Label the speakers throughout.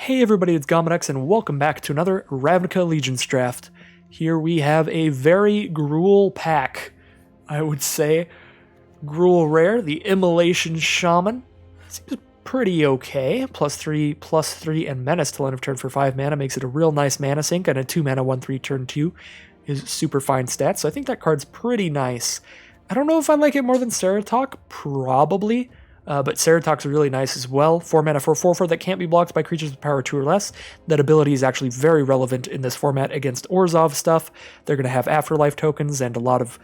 Speaker 1: Hey everybody, it's Gomedex, and welcome back to another Ravnica Allegiance draft. Here we have a very Gruul pack, I would say. Gruul rare, the Immolation Shaman. Seems pretty okay. +3/+3, and Menace till end of turn for 5 mana makes it a real nice mana sink, and a 2 mana 1/3 turn 2 is super fine stats, so I think that card's pretty nice. I don't know if I like it more than Ceratok, probably. But Ceratok's really nice as well. 4 mana for 4/4 that can't be blocked by creatures with power 2 or less. That ability is actually very relevant in this format against Orzhov stuff. They're going to have Afterlife tokens and a lot of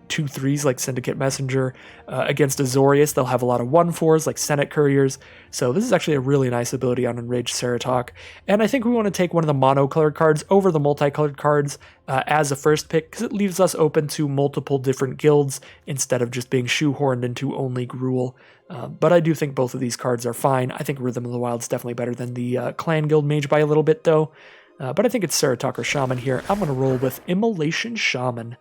Speaker 1: 2/3s like Syndicate Messenger. Against Azorius, they'll have a lot of 1/4s like Senate Couriers. So this is actually a really nice ability on Enraged Ceratok. And I think we want to take one of the mono-colored cards over the multicolored cards as a first pick, because it leaves us open to multiple different guilds instead of just being shoehorned into only Gruul. But I do think both of these cards are fine. I think Rhythm of the Wild is definitely better than the Clan Guild Mage by a little bit, though. But I think it's Ceratok or Shaman here. I'm going to roll with Immolation Shaman.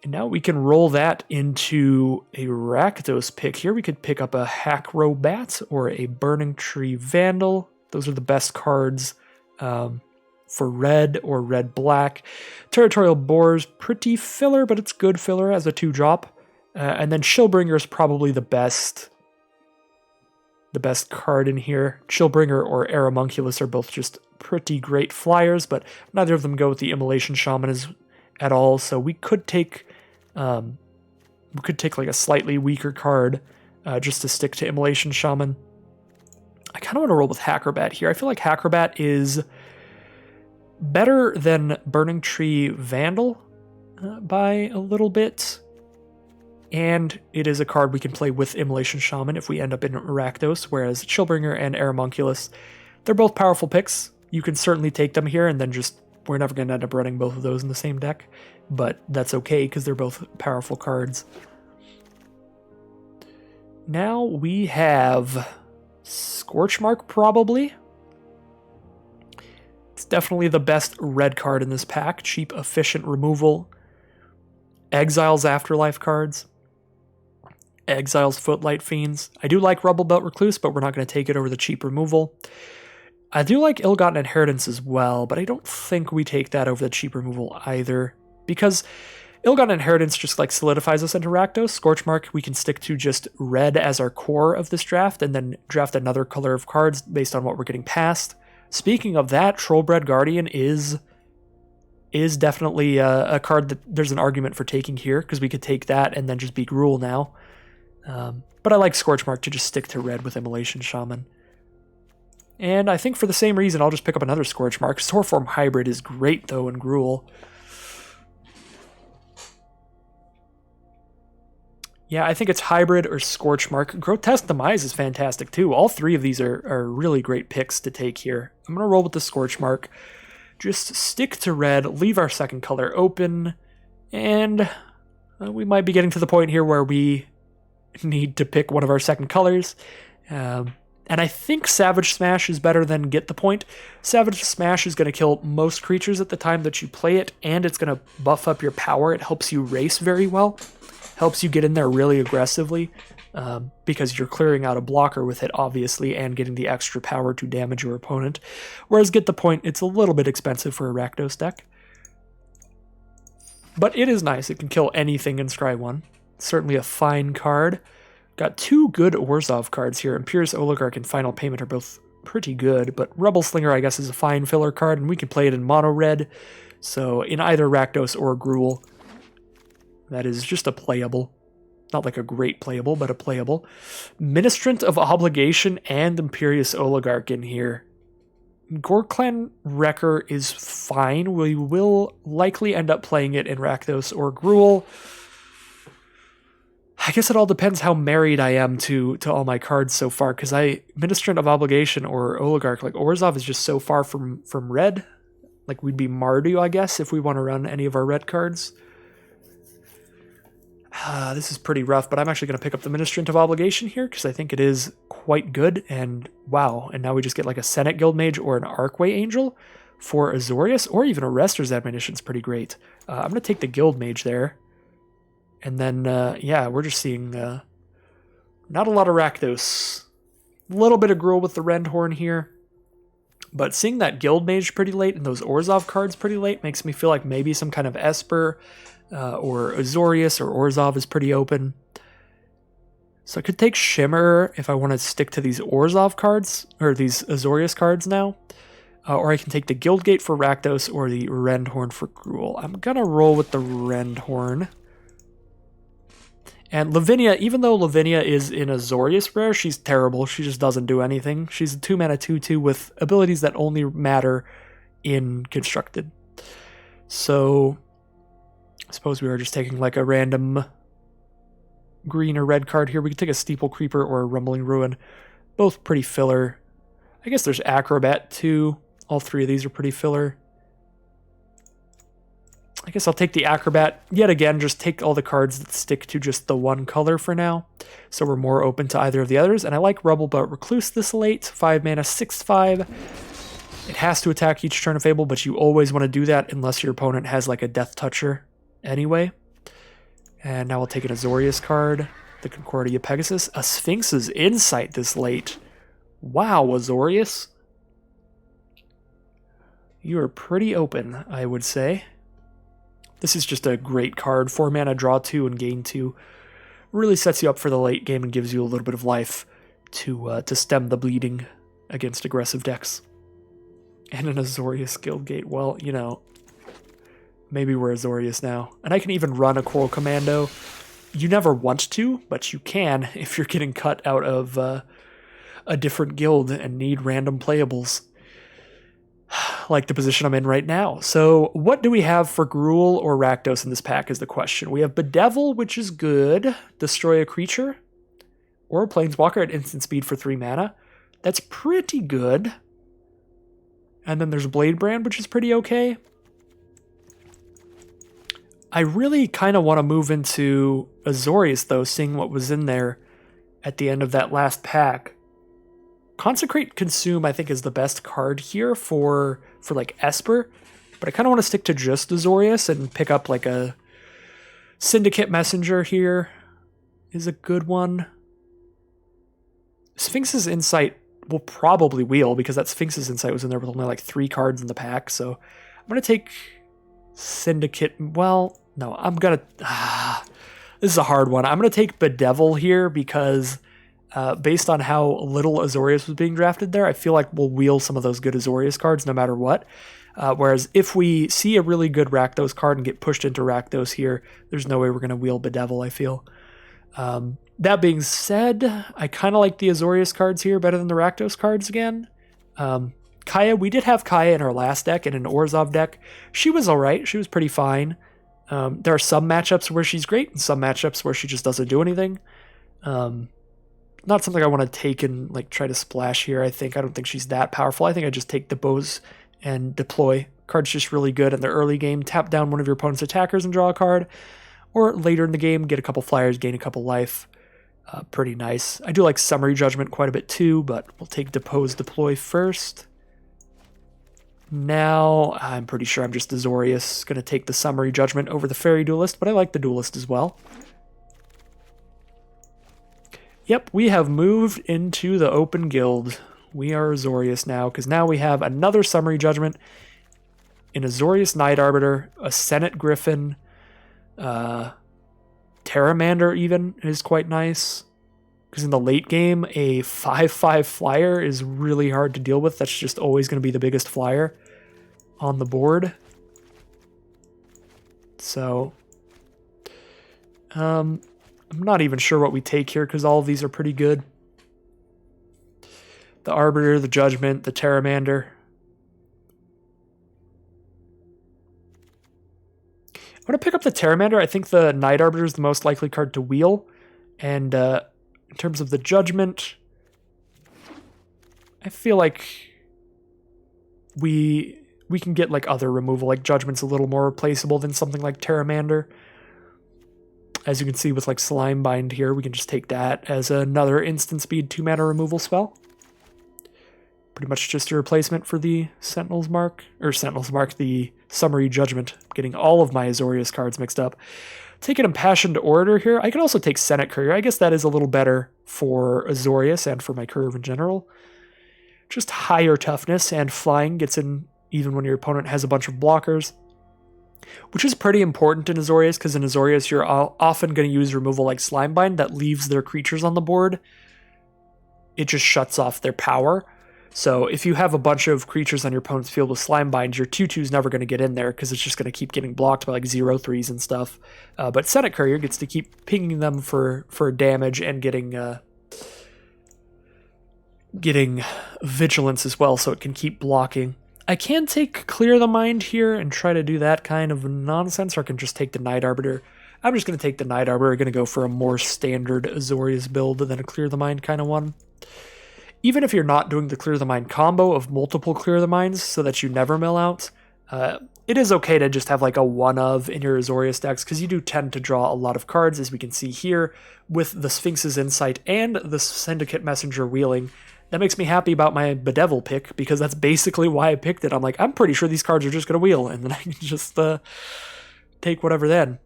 Speaker 1: And now we can roll that into a Rakdos pick here. We could pick up a Hackrobat or a Burning Tree Vandal. Those are the best cards for red or red-black. Territorial Boar's pretty filler, but it's good filler as a 2-drop. And then Chillbringer is probably the best card in here. Chillbringer or Aeromunculus are both just pretty great flyers, but neither of them go with the Immolation Shaman at all. So we could take like a slightly weaker card just to stick to Immolation Shaman. I kind of want to roll with Hackrobat here. I feel like Hackrobat is better than Burning Tree Vandal by a little bit. And it is a card we can play with Immolation Shaman if we end up in Rakdos, whereas Chillbringer and Aeromunculus, they're both powerful picks. You can certainly take them here, and then we're never going to end up running both of those in the same deck. But that's okay, because they're both powerful cards. Now we have Scorchmark, probably. It's definitely the best red card in this pack. Cheap, efficient removal. Exiles Afterlife cards. Exiles Footlight Fiends. I do like Rubble Belt Recluse, but we're not going to take it over the cheap removal. I do like Ill-Gotten Inheritance as well, but I don't think we take that over the cheap removal either, because Ill-Gotten Inheritance just like solidifies us into Rakdos. Scorchmark, we can stick to just red as our core of this draft, and then draft another color of cards based on what we're getting past. Speaking of that, Trollbred Guardian is definitely a card that there's an argument for taking here, because we could take that and then just be Gruul now. But I like Scorchmark to just stick to red with Immolation Shaman. And I think for the same reason, I'll just pick up another Scorchmark. Storeform Hybrid is great, though, in Gruul. Yeah, I think it's Hybrid or Scorchmark. Grotesque Demise is fantastic, too. All three of these are really great picks to take here. I'm going to roll with the Scorchmark. Just stick to red, leave our second color open, and we might be getting to the point here where we need to pick one of our second colors. And I think Savage Smash is better than Get the Point. Savage Smash is going to kill most creatures at the time that you play it, and it's going to buff up your power. It helps you race very well. Helps you get in there really aggressively, because you're clearing out a blocker with it, obviously, and getting the extra power to damage your opponent. Whereas Get the Point, it's a little bit expensive for a Rakdos deck. But it is nice. It can kill anything in Scry 1. Certainly a fine card. Got two good Orzhov cards here. Imperious Oligarch and Final Payment are both pretty good, but Rebel Slinger, I guess, is a fine filler card, and we can play it in mono red. So in either Rakdos or Gruul, that is just a playable. Not like a great playable, but a playable. Ministrant of Obligation and Imperious Oligarch in here. Gorklan Wrecker is fine. We will likely end up playing it in Rakdos or Gruul. I guess it all depends how married I am to all my cards so far, because Ministrant of Obligation or Oligarch, like Orzhov is just so far from red. Like we'd be Mardu, I guess, if we want to run any of our red cards. This is pretty rough, but I'm actually going to pick up the Ministrant of Obligation here, because I think it is quite good, and wow, and now we just get like a Senate Guild Mage or an Archway Angel for Azorius, or even a Rester's Admonition is pretty great. I'm going to take the Guild Mage there. And then, yeah, we're just seeing not a lot of Rakdos. A little bit of Gruul with the Rendhorn here. But seeing that Guild Mage pretty late and those Orzhov cards pretty late makes me feel like maybe some kind of Esper or Azorius or Orzhov is pretty open. So I could take Shimmer if I want to stick to these Orzhov cards, or these Azorius cards now. Or I can take the Guildgate for Rakdos or the Rendhorn for Gruul. I'm going to roll with the Rendhorn. And Lavinia, even though Lavinia is in Azorius rare, she's terrible. She just doesn't do anything. She's a 2-mana 2/2 with abilities that only matter in Constructed. So I suppose we are just taking like a random green or red card here. We could take a Steeple Creeper or a Rumbling Ruin. Both pretty filler. I guess there's Acrobat too. All three of these are pretty filler. I guess I'll take the Acrobat. Yet again, just take all the cards that stick to just the one color for now. So we're more open to either of the others. And I like Rubblebout Recluse this late. 5 mana, 6/5. It has to attack each turn of Fable, but you always want to do that unless your opponent has like a Death Toucher anyway. And now we'll take an Azorius card. The Concordia Pegasus. A Sphinx's Insight this late. Wow, Azorius. You are pretty open, I would say. This is just a great card. 4 mana, draw 2 and gain 2. Really sets you up for the late game and gives you a little bit of life to stem the bleeding against aggressive decks. And an Azorius Guildgate. Well, you know, maybe we're Azorius now. And I can even run a Coral Commando. You never want to, but you can if you're getting cut out of a different guild and need random playables. Like the position I'm in right now. So what do we have for Gruul or Rakdos in this pack is the question. We have Bedevil, which is good. Destroy a creature. Or a Planeswalker at instant speed for 3 mana. That's pretty good. And then there's Bladebrand, which is pretty okay. I really kind of want to move into Azorius, though, seeing what was in there at the end of that last pack. Consecrate Consume, I think, is the best card here for like Esper, but I kind of want to stick to just Azorius and pick up like a Syndicate Messenger here is a good one. Sphinx's Insight will probably wheel because that Sphinx's Insight was in there with only like 3 cards in the pack, so I'm going to take Syndicate. Well, no, I'm going to... this is a hard one. I'm going to take Bedevil here because... based on how little Azorius was being drafted there, I feel like we'll wheel some of those good Azorius cards no matter what. Whereas if we see a really good Rakdos card and get pushed into Rakdos here, there's no way we're going to wheel Bedevil, I feel. That being said, I kind of like the Azorius cards here better than the Rakdos cards again. Kaya, we did have Kaya in our last deck, in an Orzhov deck. She was alright, she was pretty fine. There are some matchups where she's great and some matchups where she just doesn't do anything. Not something I want to take and like try to splash here. I don't think she's that powerful. I think I just take the bows and deploy. Card's just really good in the early game. Tap down one of your opponent's attackers and draw a card. Or later in the game, get a couple flyers, gain a couple life. Pretty nice. I do like Summary Judgment quite a bit too, but we'll take Depose Deploy first. Now, I'm pretty sure I'm just Azorius. Going to take the Summary Judgment over the Fairy Duelist, but I like the Duelist as well. Yep, we have moved into the open guild. We are Azorius now, because now we have another Summary Judgment, an Azorius Night Arbiter, a Senate Griffin, Terramander even is quite nice. Because in the late game, a 5/5 flyer is really hard to deal with. That's just always going to be the biggest flyer on the board. So, I'm not even sure what we take here because all of these are pretty good. The Arbiter, the Judgment, the Terramander. I'm going to pick up the Terramander. I think the Night Arbiter is the most likely card to wheel. And in terms of the Judgment, I feel like we can get like other removal. Like Judgment's a little more replaceable than something like Terramander. As you can see with like Slimebind here, we can just take that as another instant speed 2-mana removal spell. Pretty much just a replacement for the Sentinel's Mark, the Summary Judgment. I'm getting all of my Azorius cards mixed up. Take an Impassioned Orator here. I can also take Senate Courier. I guess that is a little better for Azorius and for my curve in general. just higher toughness, and flying gets in even when your opponent has a bunch of blockers, which is pretty important in Azorius, because in Azorius you're often going to use removal like Slimebind that leaves their creatures on the board. It just shuts off their power. So if you have a bunch of creatures on your opponent's field with Slimebind, your 2/2's never going to get in there because it's just going to keep getting blocked by like 0/3s and stuff. But Senate Courier gets to keep pinging them for damage and getting vigilance as well, so it can keep blocking. I can take Clear the Mind here and try to do that kind of nonsense, or I can just take the Night Arbiter. I'm just going to take the Night Arbiter. I'm going to go for a more standard Azorius build than a Clear the Mind kind of one. Even if you're not doing the Clear the Mind combo of multiple Clear the Minds so that you never mill out, it is okay to just have like a one of in your Azorius decks, because you do tend to draw a lot of cards, as we can see here, with the Sphinx's Insight and the Syndicate Messenger wheeling. That makes me happy about my Bedevil pick, because that's basically why I picked it. I'm like, I'm pretty sure these cards are just going to wheel, and then I can just take whatever then.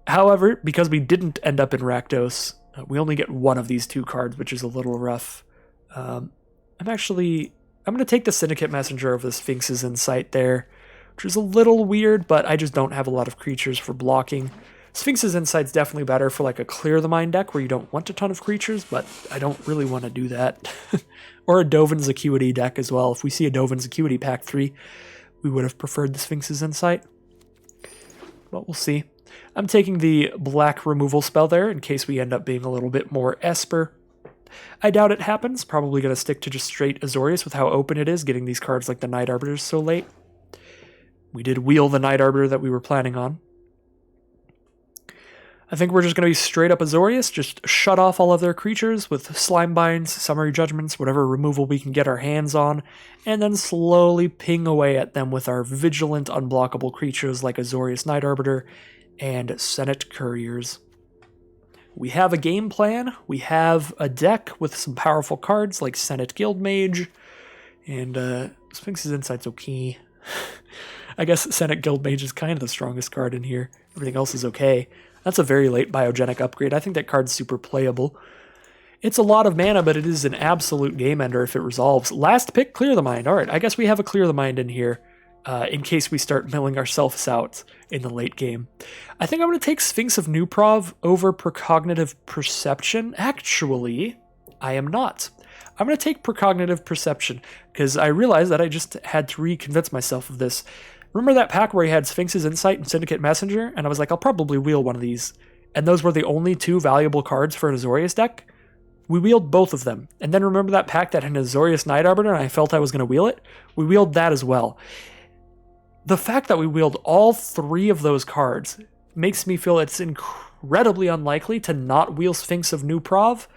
Speaker 1: However, because we didn't end up in Rakdos, we only get one of these two cards, which is a little rough. I'm going to take the Syndicate Messenger over the Sphinx's Insight there, which is a little weird, but I just don't have a lot of creatures for blocking. Sphinx's Insight's definitely better for like a Clear the Mind deck where you don't want a ton of creatures, but I don't really want to do that. Or a Dovin's Acuity deck as well. If we see a Dovin's Acuity pack 3, we would have preferred the Sphinx's Insight. But we'll see. I'm taking the black removal spell there in case we end up being a little bit more Esper. I doubt it happens. Probably going to stick to just straight Azorius with how open it is, getting these cards like the Night Arbiters so late. We did wheel the Night Arbiter that we were planning on. I think we're just going to be straight up Azorius, just shut off all of their creatures with Slimebinds, Summary Judgments, whatever removal we can get our hands on, and then slowly ping away at them with our vigilant, unblockable creatures like Azorius Night Arbiter and Senate Couriers. We have a game plan, we have a deck with some powerful cards like Senate Guildmage, and Sphinx's Insight's okay. I guess Senate Guildmage is kind of the strongest card in here. Everything else is okay. That's a very late biogenic upgrade. I think that card's super playable. It's a lot of mana, but it is an absolute game ender if it resolves. Last pick, Clear the Mind. All right, I guess we have a Clear the Mind in here in case we start milling ourselves out in the late game. I think I'm going to take Sphinx of Nuprov over Precognitive Perception. Actually, I am not. I'm going to take Precognitive Perception because I realized that I just had to reconvince myself of this. Remember that pack where he had Sphinx's Insight and Syndicate Messenger? And I was like, I'll probably wheel one of these. And those were the only two valuable cards for an Azorius deck? We wheeled both of them. And then remember that pack that had an Azorius Night Arbiter and I felt I was going to wheel it? We wheeled that as well. The fact that we wheeled all three of those cards makes me feel it's incredibly unlikely to not wheel Sphinx of Nuprov,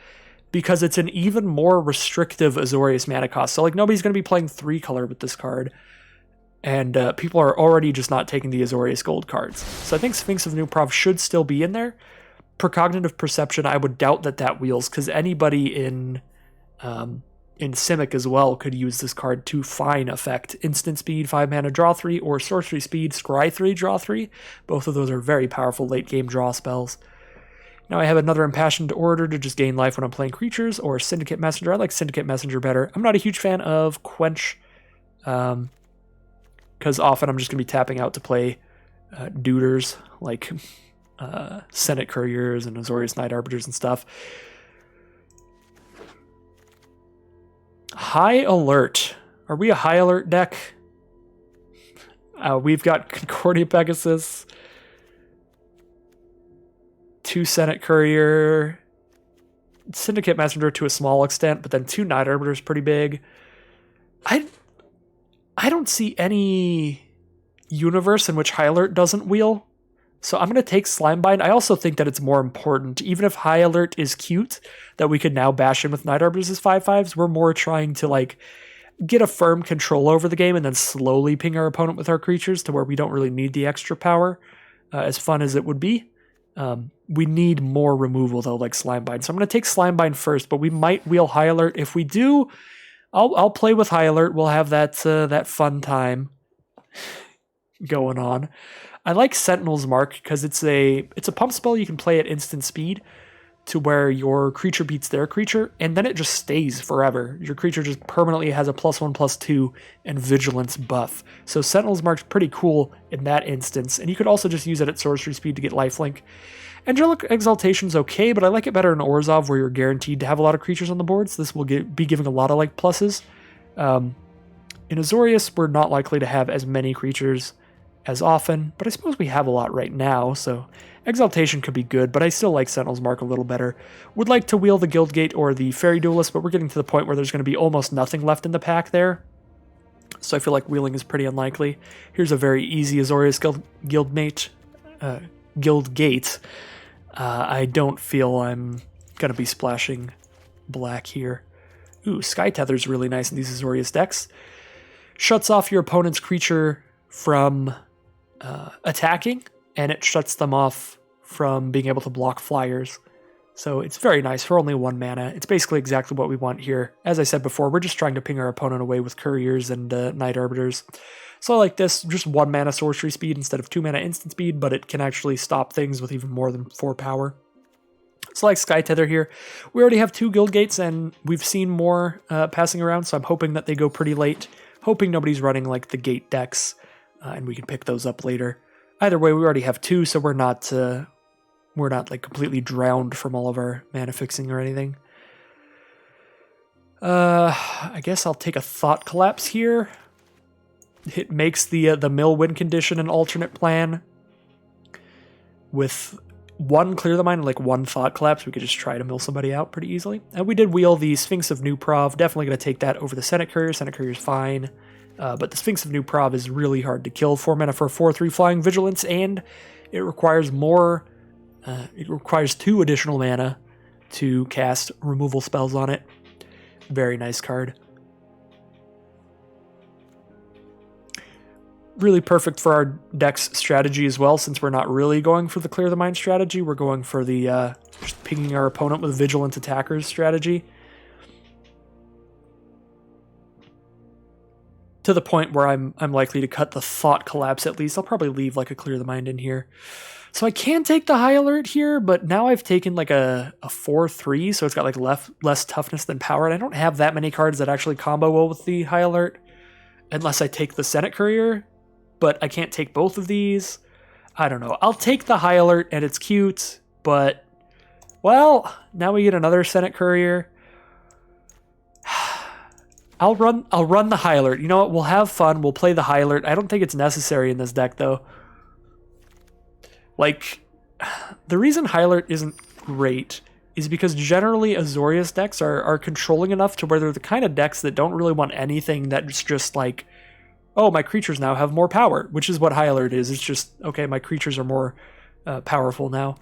Speaker 1: because it's an even more restrictive Azorius mana cost. So like nobody's going to be playing 3-color with this card. And people are already just not taking the Azorius Gold cards. So I think Sphinx of Nuprov should still be in there. Precognitive Perception, I would doubt that wheels, because anybody in Simic as well could use this card to fine effect. Instant speed, 5 mana, draw 3, or sorcery speed, scry 3, draw 3. Both of those are very powerful late game draw spells. Now I have another Impassioned Orator to just gain life when I'm playing creatures, or Syndicate Messenger. I like Syndicate Messenger better. I'm not a huge fan of Quench, because often I'm just going to be tapping out to play duders like Senate Couriers and Azorius Night Arbiters and stuff. High Alert. Are we a High Alert deck? We've got Concordia Pegasus, 2 Senate Courier, Syndicate Messenger to a small extent, but then 2 Night Arbiters pretty big. I don't see any universe in which High Alert doesn't wheel, so I'm going to take Slimebind. I also think that it's more important, even if High Alert is cute, that we could now bash in with Night Arbiters as 5/5s. We're more trying to like get a firm control over the game and then slowly ping our opponent with our creatures to where we don't really need the extra power, as fun as it would be. We need more removal though, like Slimebind. So I'm going to take Slimebind first, but we might wheel High Alert. If we do, I'll play with High Alert. We'll have that fun time going on. I like Sentinel's Mark because it's a pump spell you can play at instant speed. to where your creature beats their creature, and then it just stays forever. Your creature just permanently has a +1/+2 and vigilance buff. So Sentinel's Mark's pretty cool in that instance, and you could also just use it at sorcery speed to get lifelink. Angelic Exaltation's okay, but I like it better in Orzhov, where you're guaranteed to have a lot of creatures on the board, so this will be giving a lot of like pluses. In Azorius, we're not likely to have as many creatures as often, but I suppose we have a lot right now, so Exaltation could be good, but I still like Sentinel's Mark a little better. Would like to wheel the Guildgate or the Fairy Duelist, but we're getting to the point where there's going to be almost nothing left in the pack there, so I feel like wheeling is pretty unlikely. Here's a very easy Azorius Guildgate. I don't feel I'm going to be splashing black here. Ooh, Sky Tether's really nice in these Azorius decks. Shuts off your opponent's creature from attacking, and it shuts them off from being able to block flyers. So it's very nice for only 1 mana. It's basically exactly what we want here. As I said before, we're just trying to ping our opponent away with Couriers and Night Arbiters. So I like this, just 1 mana sorcery speed instead of 2 mana instant speed, but it can actually stop things with even more than 4 power. So like Sky Tether here, we already have 2 Guildgates, and we've seen more passing around, so I'm hoping that they go pretty late. Hoping nobody's running like the gate decks, and we can pick those up later. Either way, we already have 2, so we're not like completely drowned from all of our mana fixing or anything. I guess I'll take a Thought Collapse here. It makes the mill win condition an alternate plan. With 1 Clear the Mind and like 1 Thought Collapse, we could just try to mill somebody out pretty easily. And we did wheel the Sphinx of New Prov. Definitely going to take that over the Senate Courier. Senate Courier's fine. But the Sphinx of New Prov is really hard to kill. 4 mana for a 4/3 flying vigilance, and it requires more. It requires 2 additional mana to cast removal spells on it. Very nice card. Really perfect for our deck's strategy as well, since we're not really going for the Clear the Mind strategy. We're going for the just pinging our opponent with vigilant attackers strategy. To the point where I'm likely to cut the Thought Collapse at least. I'll probably leave like a Clear the Mind in here. So I can take the High Alert here, but now I've taken like a 4/3, so it's got like less toughness than power, and I don't have that many cards that actually combo well with the High Alert, unless I take the Senate Courier, but I can't take both of these. I don't know. I'll take the High Alert, and it's cute, but, well, now we get another Senate Courier. I'll run the High Alert. You know what? We'll have fun. We'll play the High Alert. I don't think it's necessary in this deck, though. Like, the reason High Alert isn't great is because generally Azorius decks are controlling enough to where they're the kind of decks that don't really want anything that's just like, oh, my creatures now have more power, which is what High Alert is. It's just, okay, my creatures are more powerful now.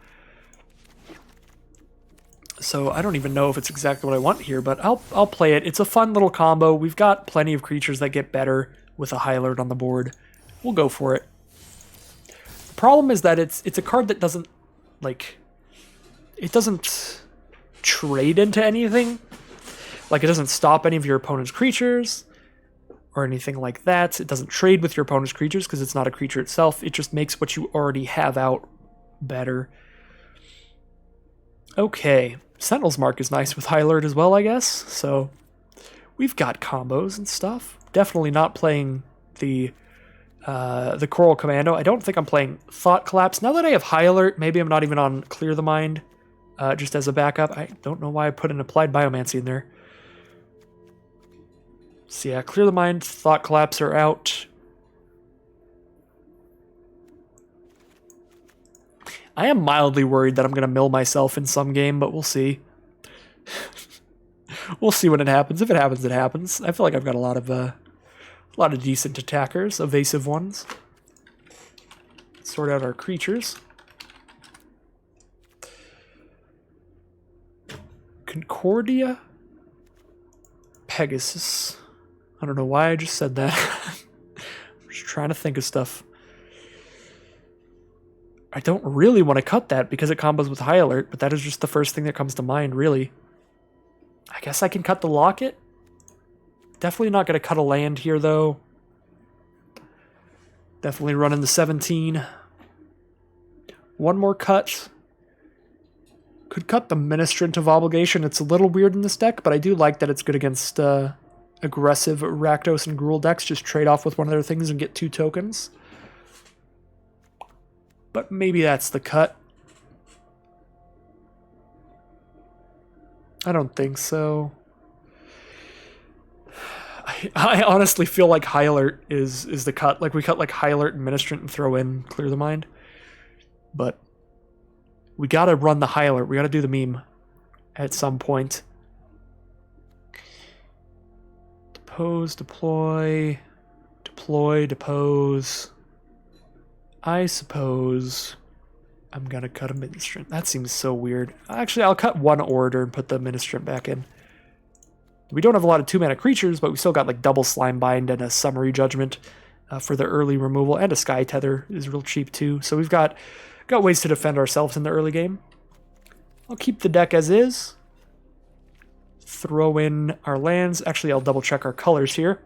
Speaker 1: So I don't even know if it's exactly what I want here, but I'll play it. It's a fun little combo. We've got plenty of creatures that get better with a High Alert on the board. We'll go for it. The problem is that it's a card that doesn't, like, it doesn't trade into anything. Like, it doesn't stop any of your opponent's creatures or anything like that. It doesn't trade with your opponent's creatures because it's not a creature itself. It just makes what you already have out better. Okay. Sentinel's Mark is nice with High Alert as well, I guess. So we've got combos and stuff. Definitely not playing the Coral Commando. I don't think I'm playing Thought Collapse. Now that I have High Alert, maybe I'm not even on Clear the Mind just as a backup. I don't know why I put an Applied Biomancy in there. So yeah, Clear the Mind, Thought Collapse are out. I am mildly worried that I'm going to mill myself in some game, but we'll see. We'll see when it happens. If it happens, it happens. I feel like I've got a lot of decent attackers, evasive ones. Sort out our creatures. Concordia, Pegasus. I don't know why I just said that. I'm just trying to think of stuff. I don't really want to cut that because it combos with High Alert, but that is just the first thing that comes to mind, really. I guess I can cut the Locket. Definitely not going to cut a land here, though. Definitely running the 17. One more cut. Could cut the Ministrant of Obligation. It's a little weird in this deck, but I do like that it's good against aggressive Rakdos and Gruul decks. Just trade off with one of their things and get 2 tokens. But maybe that's the cut. I don't think so. I honestly feel like High Alert is the cut. Like, we cut like High Alert and Ministrant and throw in Clear the Mind. But we gotta run the High Alert. We gotta do the meme at some point. Depose, deploy, deploy, depose. I suppose I'm gonna cut a Ministrant. That seems so weird. Actually, I'll cut 1 Orator and put the Ministrant back in. We don't have a lot of 2-mana creatures, but we still got like double Slime Bind and a Summary Judgment for the early removal, and a Sky Tether is real cheap too. So we've got ways to defend ourselves in the early game. I'll keep the deck as is. Throw in our lands. Actually, I'll double check our colors here.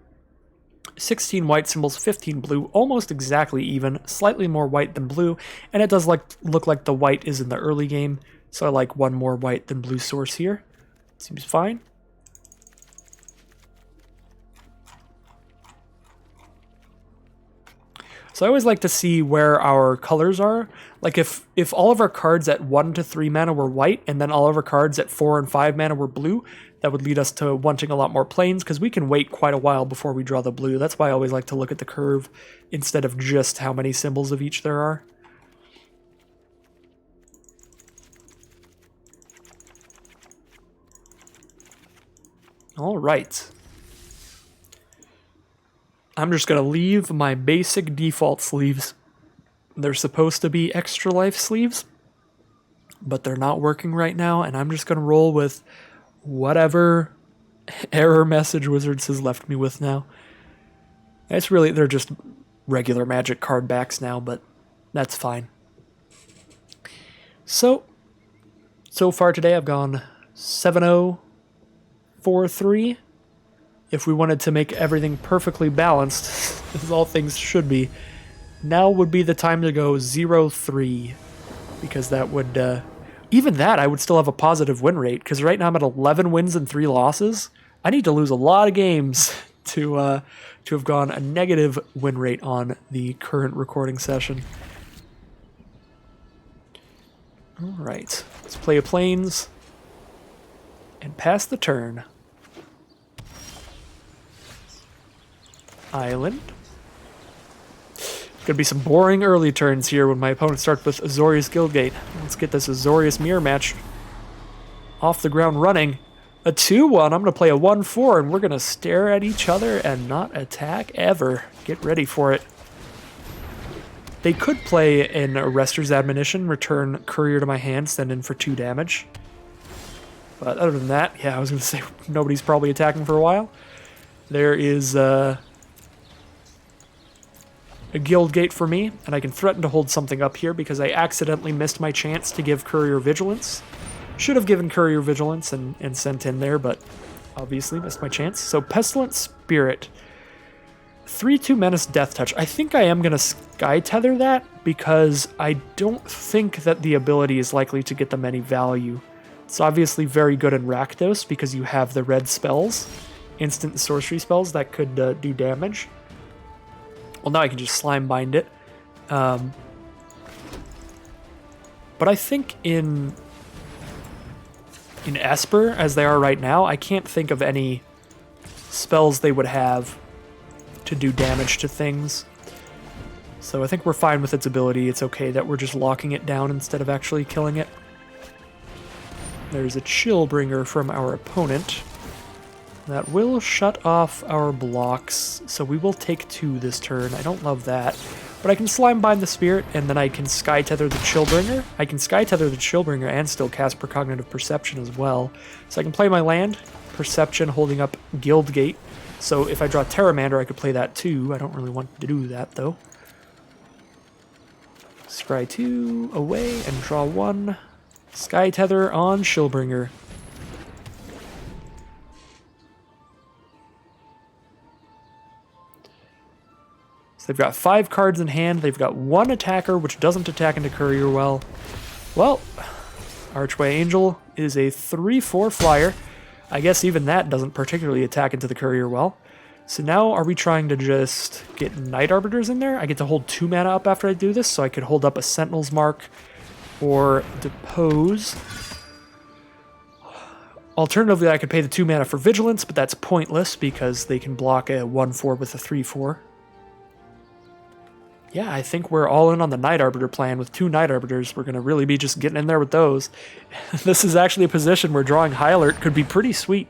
Speaker 1: 16 white symbols, 15 blue, almost exactly even, slightly more white than blue, and it does look like the white is in the early game, so I like 1 more white than blue source here. Seems fine. So I always like to see where our colors are. Like if all of our cards at 1 to 3 mana were white, and then all of our cards at 4 and 5 mana were blue, that would lead us to wanting a lot more planes, because we can wait quite a while before we draw the blue. That's why I always like to look at the curve instead of just how many symbols of each there are. All right. I'm just going to leave my basic default sleeves. They're supposed to be extra life sleeves, but they're not working right now, and I'm just going to roll with whatever error message Wizards has left me with now. They're just regular Magic card backs now, but that's fine. So far today I've gone 7-0, 4-3. If we wanted to make everything perfectly balanced, as all things should be, now would be the time to go 0-3, because that would, even that, I would still have a positive win rate, because right now I'm at 11 wins and 3 losses. I need to lose a lot of games to have gone a negative win rate on the current recording session. All right, let's play a Plains and pass the turn. Island. Gonna be some boring early turns here when my opponent starts with Azorius Guildgate. Let's get this Azorius Mirror match off the ground running. A 2-1. I'm gonna play a 1-4, and we're gonna stare at each other and not attack ever. Get ready for it. They could play an Arrester's Admonition, return Courier to my hand, send in for 2 damage. But other than that, yeah, I was gonna say nobody's probably attacking for a while. There is a Guildgate for me, and I can threaten to hold something up here because I accidentally missed my chance to give Courier Vigilance. Should have given Courier Vigilance and sent in there, but obviously missed my chance. So Pestilent Spirit. 3/2 Menace Death Touch. I think I am going to Sky Tether that because I don't think that the ability is likely to get them any value. It's obviously very good in Rakdos because you have the red spells, instant sorcery spells that could do damage. Well, now I can just Slime Bind it. But I think in Esper, as they are right now, I can't think of any spells they would have to do damage to things. So I think we're fine with its ability. It's okay that we're just locking it down instead of actually killing it. There's a Chillbringer from our opponent. That will shut off our blocks, so we will take 2 this turn. I don't love that. But I can Slime Bind the Spirit, and then I can Sky Tether the Chillbringer. I can Sky Tether the Chillbringer and still cast Precognitive Perception as well. So I can play my land, Perception holding up Guildgate. So if I draw Terramander, I could play that too. I don't really want to do that, though. Scry 2 away and draw 1. Sky Tether on Chillbringer. So they've got 5 cards in hand. They've got 1 attacker, which doesn't attack into Courier well. Well, Archway Angel is a 3/4 flyer. I guess even that doesn't particularly attack into the courier well. So now are we trying to just get Night Arbiters in there? I get to hold 2 mana up after I do this, so I could hold up a Sentinel's Mark or Depose. Alternatively, I could pay the 2 mana for Vigilance, but that's pointless because they can block a 1/4 with a 3/4. Yeah, I think we're all in on the Night Arbiter plan with 2 Night Arbiters. We're going to really be just getting in there with those. This is actually a position where drawing High Alert could be pretty sweet.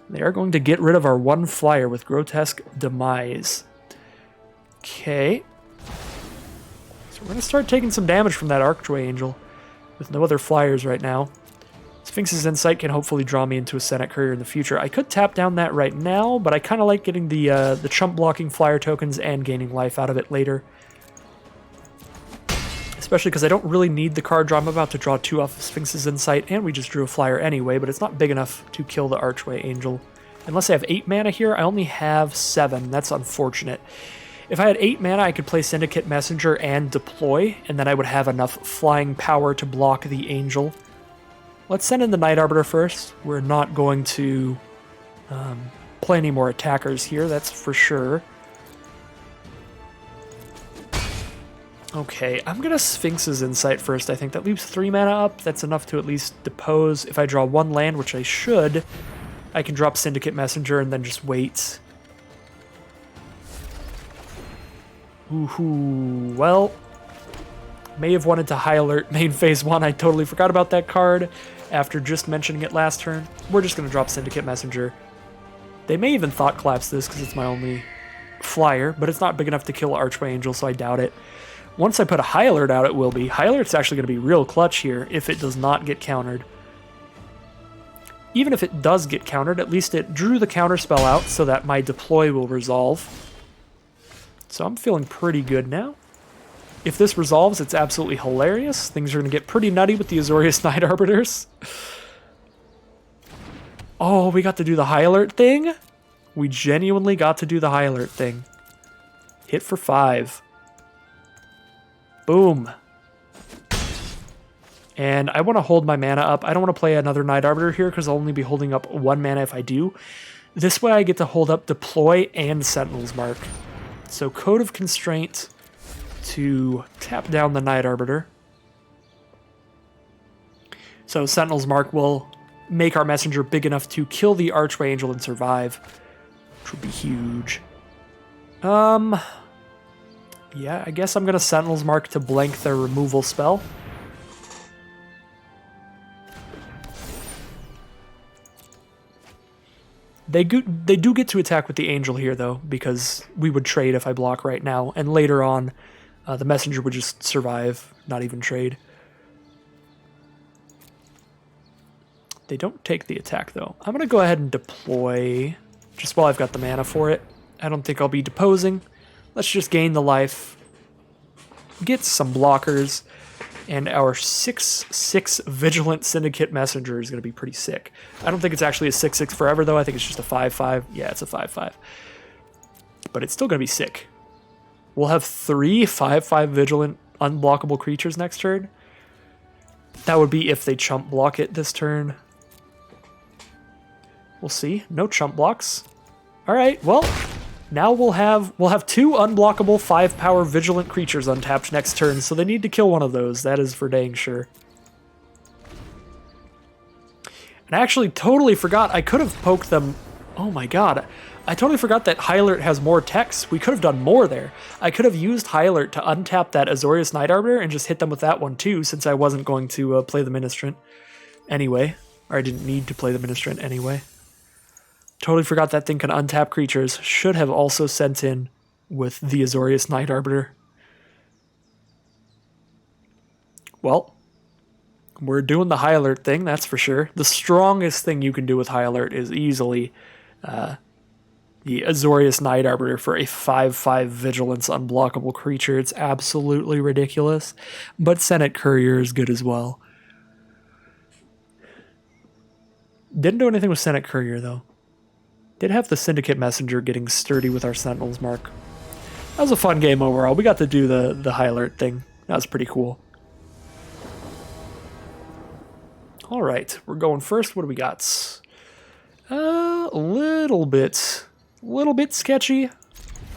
Speaker 1: They are going to get rid of our 1 flyer with Grotesque Demise. Okay. So we're going to start taking some damage from that Archway Angel with no other flyers right now. Sphinx's Insight can hopefully draw me into a Senate Courier in the future. I could tap down that right now, but I kind of like getting the chump blocking flyer tokens and gaining life out of it later. Especially because I don't really need the card draw. I'm about to draw 2 off of Sphinx's Insight, and we just drew a flyer anyway, but it's not big enough to kill the Archway Angel. Unless I have 8 mana here, I only have 7. That's unfortunate. If I had 8 mana, I could play Syndicate Messenger and deploy, and then I would have enough flying power to block the Angel. Let's send in the Night Arbiter first. We're not going to play any more attackers here, that's for sure. Okay, I'm going to Sphinx's Insight first, I think. That leaves 3 mana up. That's enough to at least depose. If I draw 1 land, which I should, I can drop Syndicate Messenger and then just wait. Ooh, well, may have wanted to High Alert main phase 1. I totally forgot about that card after just mentioning it last turn. We're just going to drop Syndicate Messenger. They may even Thought Collapse this because it's my only flyer, but it's not big enough to kill Archway Angel, so I doubt it. Once I put a High Alert out, it will be. High Alert's actually going to be real clutch here if it does not get countered. Even if it does get countered, at least it drew the counter spell out so that my deploy will resolve. So I'm feeling pretty good now. If this resolves, it's absolutely hilarious. Things are going to get pretty nutty with the Azorius Night Arbiters. Oh, we got to do the High Alert thing? We genuinely got to do the High Alert thing. Hit for 5. Boom. And I want to hold my mana up. I don't want to play another Night Arbiter here because I'll only be holding up 1 mana if I do. This way I get to hold up Deploy and Sentinel's Mark. So Code of Constraint to tap down the Night Arbiter. So Sentinel's Mark will make our Messenger big enough to kill the Archway Angel and survive, which would be huge. Yeah, I guess I'm going to Sentinel's Mark to blank their removal spell. They do get to attack with the Angel here, though, because we would trade if I block right now, and later on, the Messenger would just survive, not even trade. They don't take the attack, though. I'm going to go ahead and deploy just while I've got the mana for it. I don't think I'll be deposing. Let's just gain the life, get some blockers, and our 6/6 Vigilant Syndicate Messenger is going to be pretty sick. I don't think it's actually a 6/6 forever, though. I think it's just a 5/5. Yeah, it's a 5/5. But it's still going to be sick. We'll have 3 5/5 Vigilant unblockable creatures next turn. That would be if they chump block it this turn. We'll see. No chump blocks. All right, well, now we'll have 2 unblockable 5-power Vigilant creatures untapped next turn, so they need to kill one of those. That is for dang sure. And I actually totally forgot. I could have poked them. Oh my god. I totally forgot that High Alert has more text. We could have done more there. I could have used High Alert to untap that Azorius Night Arbiter and just hit them with that one too, since I wasn't going to play the Ministrant anyway. Or I didn't need to play the Ministrant anyway. Totally forgot that thing can untap creatures. Should have also sent in with the Azorius Night Arbiter. Well, we're doing the High Alert thing, that's for sure. The strongest thing you can do with High Alert is easily the Azorius Night Arbiter for a 5/5 Vigilance unblockable creature. It's absolutely ridiculous, but Senate Courier is good as well. Didn't do anything with Senate Courier, though. Did have the Syndicate Messenger getting sturdy with our Sentinel's Mark. That was a fun game overall. We got to do the High Alert thing. That was pretty cool. All right, we're going first. What do we got? A little bit sketchy,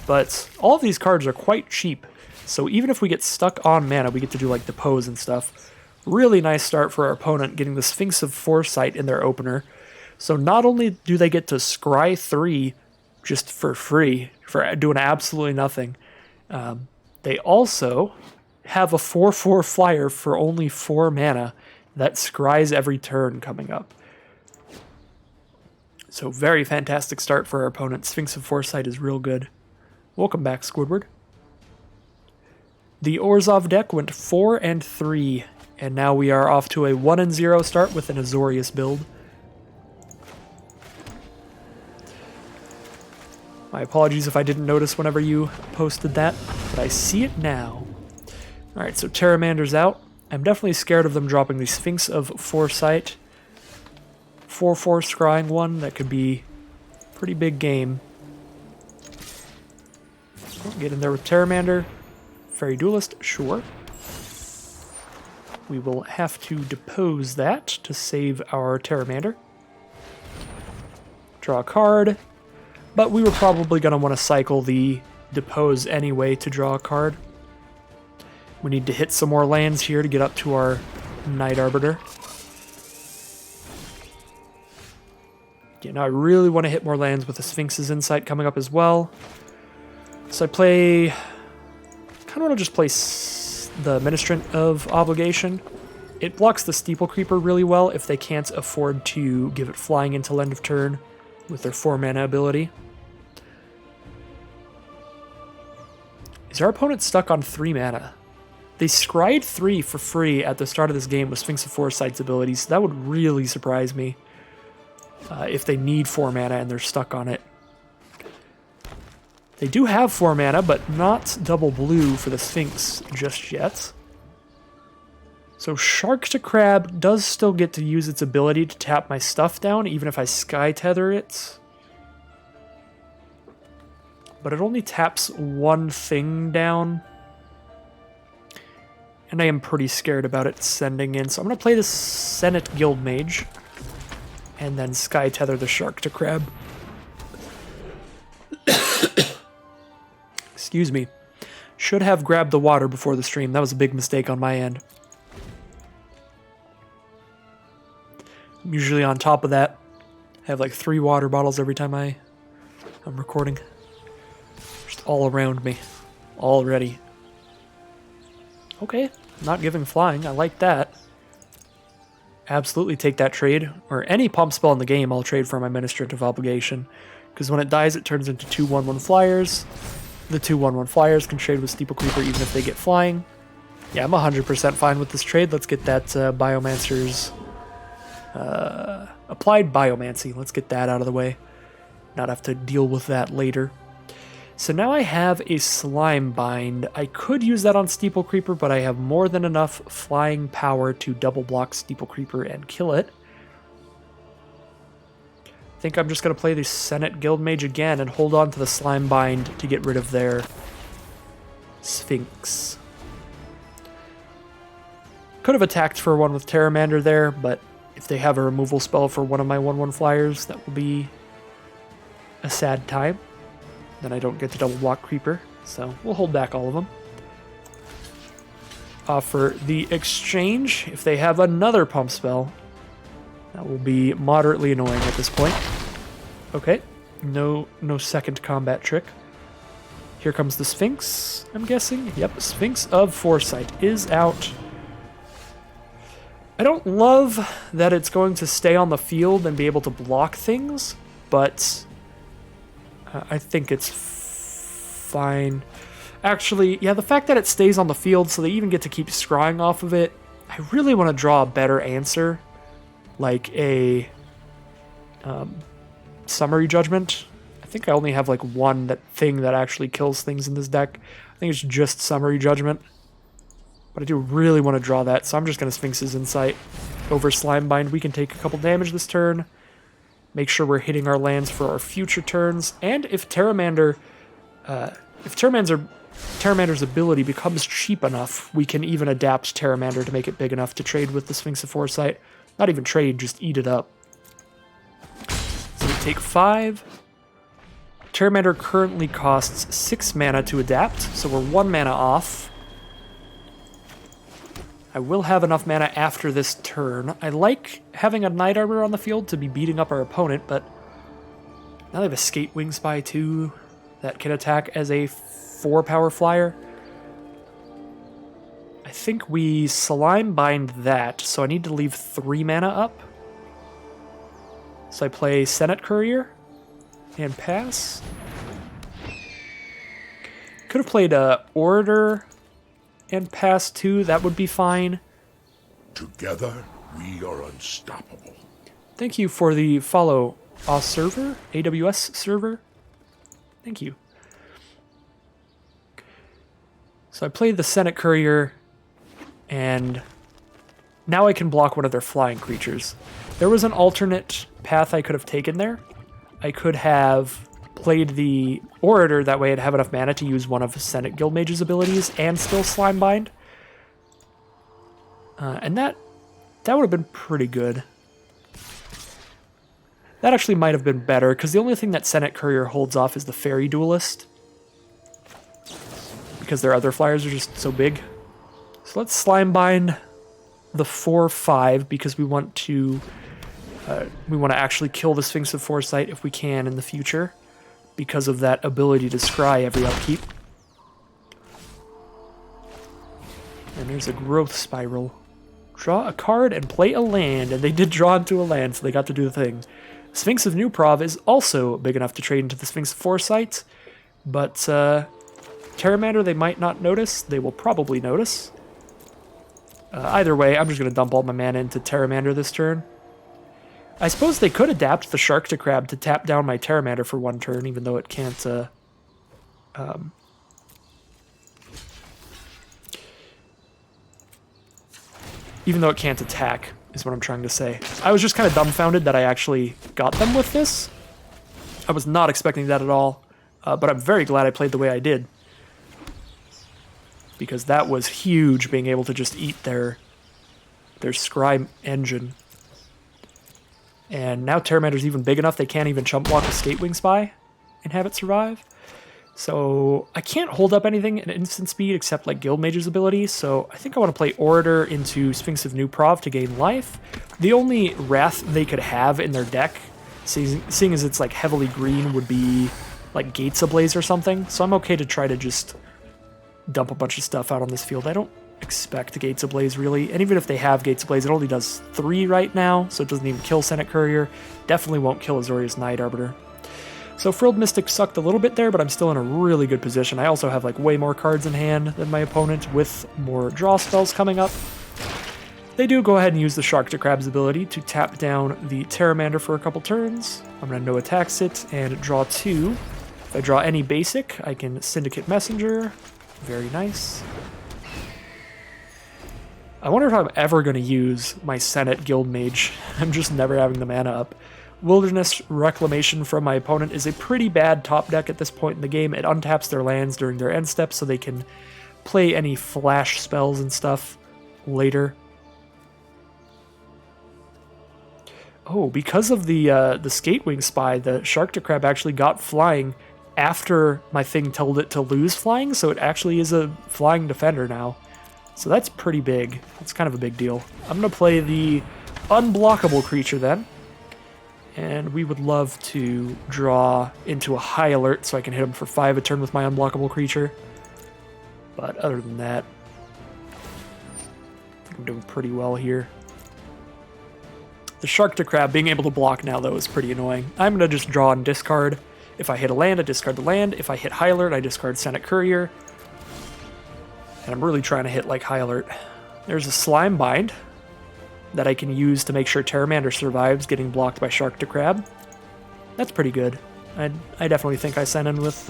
Speaker 1: but all of these cards are quite cheap. So even if we get stuck on mana, we get to do like Depose and stuff. Really nice start for our opponent, getting the Sphinx of Foresight in their opener. So not only do they get to scry 3 just for free, for doing absolutely nothing, they also have a 4/4 flyer for only 4 mana that scries every turn coming up. So very fantastic start for our opponent. Sphinx of Foresight is real good. Welcome back, Squidward. The Orzhov deck went 4 and 3, and now we are off to a 1 and 0 start with an Azorius build. My apologies if I didn't notice whenever you posted that, but I see it now. Alright, so Terramander's out. I'm definitely scared of them dropping the Sphinx of Foresight. 4/4 scrying one, that could be a pretty big game. Get in there with Terramander. Fairy Duelist, sure. We will have to depose that to save our Terramander. Draw a card. But we were probably going to want to cycle the Depose anyway to draw a card. We need to hit some more lands here to get up to our Night Arbiter. Yeah, now I really want to hit more lands with the Sphinx's Insight coming up as well. So I play... kind of want to just play the Ministrant of Obligation. It blocks the Steeple Creeper really well if they can't afford to give it flying until end of turn with their 4 mana ability. Is our opponent stuck on 3 mana? They scryed 3 for free at the start of this game with Sphinx of Foresight's abilities. So that would really surprise me if they need 4 mana and they're stuck on it. They do have 4 mana, but not double blue for the Sphinx just yet. So Shark to Crab does still get to use its ability to tap my stuff down, even if I Sky Tether it. But it only taps one thing down. And I am pretty scared about it sending in. So I'm going to play the Senate Guild Mage. And then Sky Tether the Shark to Crab. Excuse me. Should have grabbed the water before the stream. That was a big mistake on my end. I'm usually on top of that. I have like 3 water bottles every time I'm recording. Just all around me. Already. Okay. Not giving flying. I like that. Absolutely take that trade. Or any pump spell in the game, I'll trade for my Ministrant of Obligation. Because when it dies, it turns into 2 1/1 flyers. The 2 1/1 flyers can trade with Steeple Creeper even if they get flying. Yeah, I'm 100% fine with this trade. Let's get that Biomancer's... Applied Biomancy. Let's get that out of the way. Not have to deal with that later. So now I have a Slime Bind. I could use that on Steeple Creeper, but I have more than enough flying power to double block Steeple Creeper and kill it. I think I'm just going to play the Senate Guild Mage again and hold on to the Slime Bind to get rid of their Sphinx. Could have attacked for one with Terramander there, but if they have a removal spell for one of my 1/1 flyers, that will be a sad time. Then I don't get to double block Creeper, so we'll hold back all of them. Offer the exchange. If they have another pump spell, that will be moderately annoying at this point. Okay, no second combat trick. Here comes the Sphinx, I'm guessing. Yep, Sphinx of Foresight is out. I don't love that it's going to stay on the field and be able to block things, but I think it's fine. Actually, yeah, the fact that it stays on the field so they even get to keep scrying off of it, I really want to draw a better answer, like a Summary Judgment. I think I only have like one thing that actually kills things in this deck. I think it's just Summary Judgment. But I do really want to draw that, so I'm just going to Sphinx's Insight over Slime Bind. We can take a couple damage this turn. Make sure we're hitting our lands for our future turns. And if Terramander's ability becomes cheap enough, we can even adapt Terramander to make it big enough to trade with the Sphinx of Foresight. Not even trade, just eat it up. So we take 5. Pteramander currently costs 6 mana to adapt, so we're 1 mana off. I will have enough mana after this turn. I like having a Night Arbiter on the field to be beating up our opponent, but now they have a Skate Wing Spy too that can attack as a 4-power flyer. I think we Slime Bind that, so I need to leave 3 mana up. So I play Senate Courier and pass. Could have played Orator and pass too, that would be fine.
Speaker 2: Together, we are unstoppable.
Speaker 1: Thank you for the follow, server, AWS server. Thank you. So I played the Senate Courier, and now I can block one of their flying creatures. There was an alternate path I could have taken there. I could have played the Orator, that way I'd have enough mana to use one of Senate Guildmage's abilities and still Slime Bind. And that would have been pretty good. That actually might have been better, because the only thing that Senate Courier holds off is the Fairy Duelist. Because their other flyers are just so big. So let's Slime Bind the 4/5, because we want to actually kill the Sphinx of Foresight if we can in the future, because of that ability to scry every upkeep. And there's a Growth Spiral. Draw a card and play a land, and they did draw into a land, so they got to do the thing. Sphinx of New Prov is also big enough to trade into the Sphinx of Foresight, but Pteramander they might not notice. They will probably notice. Either way, I'm just going to dump all my mana into Pteramander this turn. I suppose they could adapt the Shark to Crab to tap down my Pteramander for 1 turn, even though it can't... even though it can't attack, is what I'm trying to say. I was just kind of dumbfounded that I actually got them with this. I was not expecting that at all, but I'm very glad I played the way I did. Because that was huge, being able to just eat their Scry engine. And now Pteramander's even big enough they can't even chump block a Skatewing Spy and have it survive. So I can't hold up anything at instant speed except like Guildmage's ability, so I think I want to play Orator into Sphinx of New Prov to gain life. The only Wrath they could have in their deck, seeing as it's like heavily green, would be like Gates Ablaze or something, so I'm okay to try to just dump a bunch of stuff out on this field. I don't expect Gates Ablaze really, and even if they have Gates Ablaze, it only does 3 right now, so it doesn't even kill Senate Courier. Definitely won't kill Azorius Night Arbiter. So Frilled Mystic sucked a little bit there, but I'm still in a really good position. I also have like way more cards in hand than my opponent, with more draw spells coming up. They do go ahead and use the Shark to Crab's ability to tap down the Pteramander for a couple turns. I'm going to no attacks it and draw 2. If I draw any basic, I can Syndicate Messenger. Very nice. I wonder if I'm ever going to use my Senate Guildmage. I'm just never having the mana up. Wilderness Reclamation from my opponent is a pretty bad top deck at this point in the game. It untaps their lands during their end steps, so they can play any flash spells and stuff later. Oh, because of the Skatewing Spy, the Shark to Crab actually got flying after my thing told it to lose flying, so it actually is a flying defender now. So that's pretty big. That's kind of a big deal. I'm going to play the unblockable creature then. And we would love to draw into a high alert so I can hit him for 5 a turn with my unblockable creature. But other than that, I think I'm doing pretty well here. The Shark to Crab being able to block now, though, is pretty annoying. I'm going to just draw and discard. If I hit a land, I discard the land. If I hit high alert, I discard Senate Courier. And I'm really trying to hit like high alert. There's a Slime Bind that I can use to make sure Pteramander survives getting blocked by Shark to Crab. That's pretty good. I definitely think I sent in with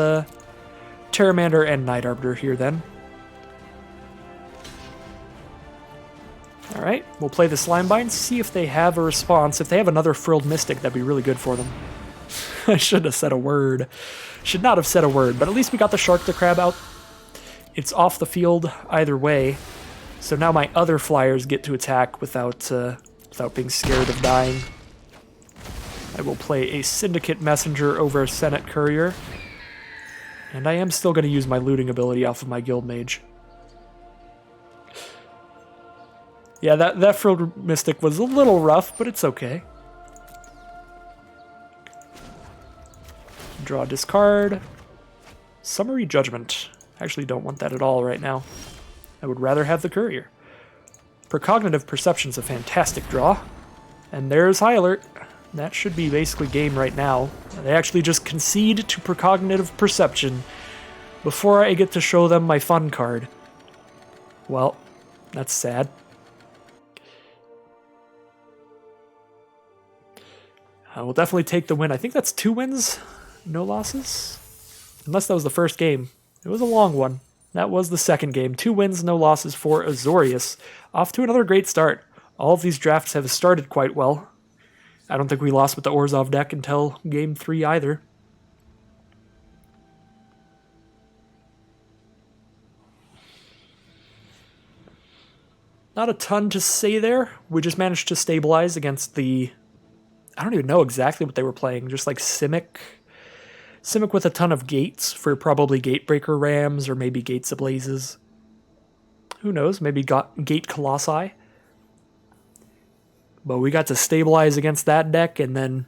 Speaker 1: Pteramander and Night Arbiter here then. Alright, we'll play the Slime Bind, see if they have a response. If they have another Frilled Mystic, that'd be really good for them. I shouldn't have said a word. Should not have said a word, but at least we got the Shark to Crab out. It's off the field either way. So now my other flyers get to attack without without being scared of dying. I will play a Syndicate Messenger over a Senate Courier. And I am still going to use my looting ability off of my Guild Mage. Yeah, that Frilled Mystic was a little rough, but it's okay. Draw, discard. Summary Judgment. I actually don't want that at all right now. I would rather have the Courier. Precognitive Perception's a fantastic draw. And there's High Alert. That should be basically game right now. They actually just concede to Precognitive Perception before I get to show them my fun card. Well, that's sad. I will definitely take the win. I think that's 2 wins, no losses. Unless that was the first game. It was a long one. That was the second game. 2 wins, no losses for Azorius. Off to another great start. All of these drafts have started quite well. I don't think we lost with the Orzhov deck until game 3 either. Not a ton to say there. We just managed to stabilize against the... I don't even know exactly what they were playing. Just like Simic. Simic with a ton of gates for probably Gatebreaker Rams or maybe Gates Ablazes. Who knows? Maybe Gate Colossi. But we got to stabilize against that deck and then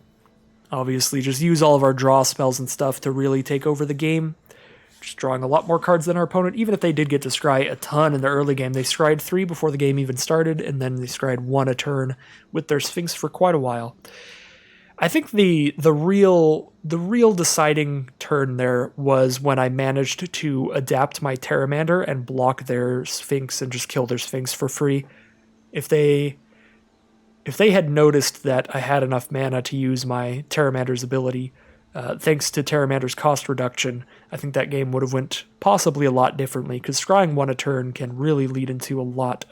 Speaker 1: obviously just use all of our draw spells and stuff to really take over the game. Just drawing a lot more cards than our opponent. Even if they did get to scry a ton in the early game, they scryed 3 before the game even started, and then they scryed 1 a turn with their Sphinx for quite a while. I think the real deciding turn there was when I managed to adapt my Pteramander and block their Sphinx and just kill their Sphinx for free. If they had noticed that I had enough mana to use my Pteramander's ability, thanks to Pteramander's cost reduction, I think that game would have went possibly a lot differently, because scrying 1 a turn can really lead into a lot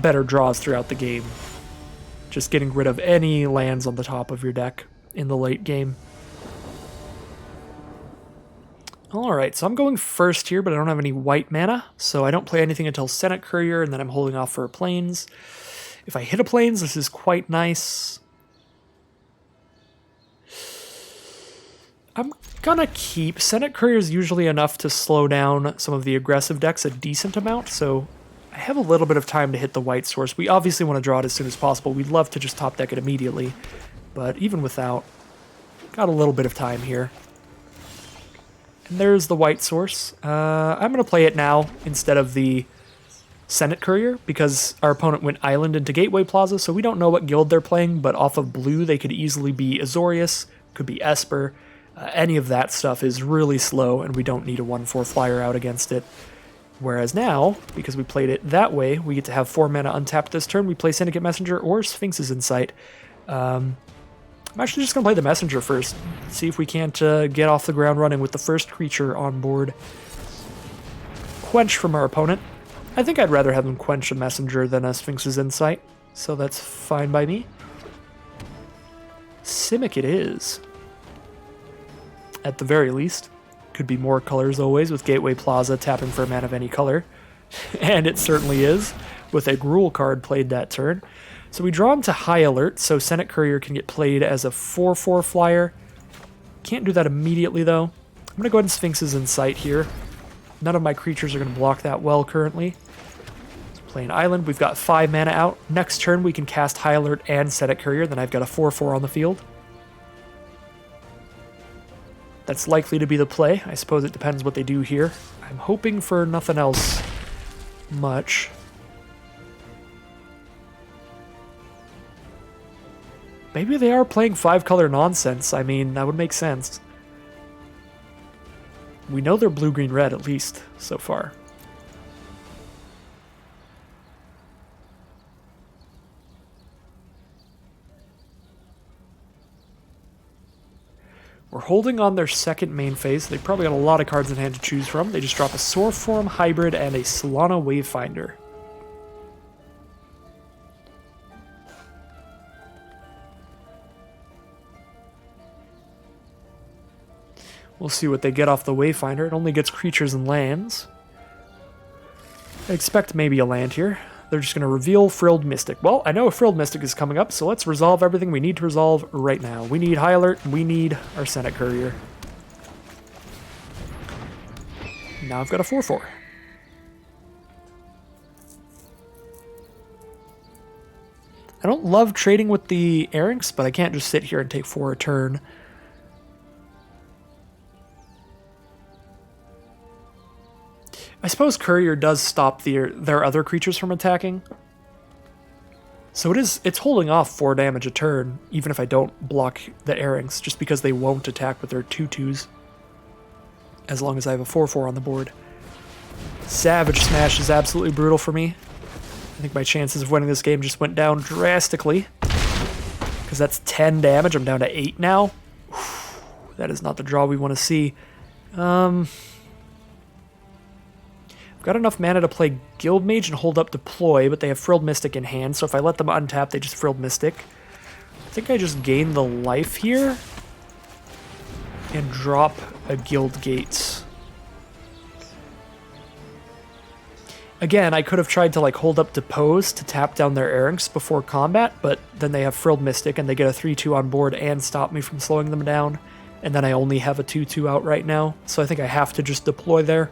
Speaker 1: better draws throughout the game. Just getting rid of any lands on the top of your deck in the late game. Alright, so I'm going first here, but I don't have any white mana, so I don't play anything until Senate Courier, and then I'm holding off for a Plains. If I hit a Plains, this is quite nice. I'm gonna keep... Senate Courier is usually enough to slow down some of the aggressive decks a decent amount, so I have a little bit of time to hit the white source. We obviously want to draw it as soon as possible. We'd love to just top deck it immediately, but even without, got a little bit of time here. And there's the white source. I'm going to play it now instead of the Senate Courier, because our opponent went Island into Gateway Plaza, so we don't know what guild they're playing, but off of blue they could easily be Azorius, could be Esper. Any of that stuff is really slow, and we don't need a 1/4 flyer out against it. Whereas now, because we played it that way, we get to have 4 mana untapped this turn. We play Syndicate Messenger or Sphinx's Insight. I'm actually just going to play the Messenger first. See if we can't get off the ground running with the first creature on board. Quench from our opponent. I think I'd rather have them quench a Messenger than a Sphinx's Insight, so that's fine by me. Simic it is. At the very least. Could be more colors always, with Gateway Plaza tapping for a mana of any color. And it certainly is, with a Gruul card played that turn. So we draw him to High Alert, so Senate Courier can get played as a 4/4 flyer. Can't do that immediately, though. I'm going to go ahead and Sphinx's Insight here. None of my creatures are going to block that well currently. So play an Island. We've got 5 mana out. Next turn, we can cast High Alert and Senate Courier. Then I've got a 4/4 on the field. That's likely to be the play. I suppose it depends what they do here. I'm hoping for nothing else much. Maybe they are playing 5-color nonsense. I mean, that would make sense. We know they're blue-green-red, at least, so far. We're holding on their second main phase. They've probably got a lot of cards in hand to choose from. They just drop a Soarform Hybrid and a Solana Wavefinder. We'll see what they get off the Wayfinder. It only gets creatures and lands. I expect maybe a land here. They're just going to reveal Frilled Mystic. Well, I know a Frilled Mystic is coming up, so let's resolve everything we need to resolve right now. We need High Alert, and we need our Senate Courier. Now I've got a 4-4. I don't love trading with the Errinks, but I can't just sit here and take 4 a turn. I suppose Courier does stop their other creatures from attacking. So it's holding off 4 damage a turn, even if I don't block the Errinks, just because they won't attack with their 2/2s. As long as I have a 4/4 on the board. Savage Smash is absolutely brutal for me. I think my chances of winning this game just went down drastically. Because that's 10 damage. I'm down to 8 now. That is not the draw we want to see. Got enough mana to play Guildmage and hold up Deploy, but they have Frilled Mystic in hand, so if I let them untap, they just Frilled Mystic. I think I just gain the life here and drop a Guild Gate. Again, I could have tried to like hold up Depose to tap down their Errinks before combat, but then they have Frilled Mystic and they get a 3/2 on board and stop me from slowing them down, and then I only have a 2/2 out right now, so I think I have to just deploy there.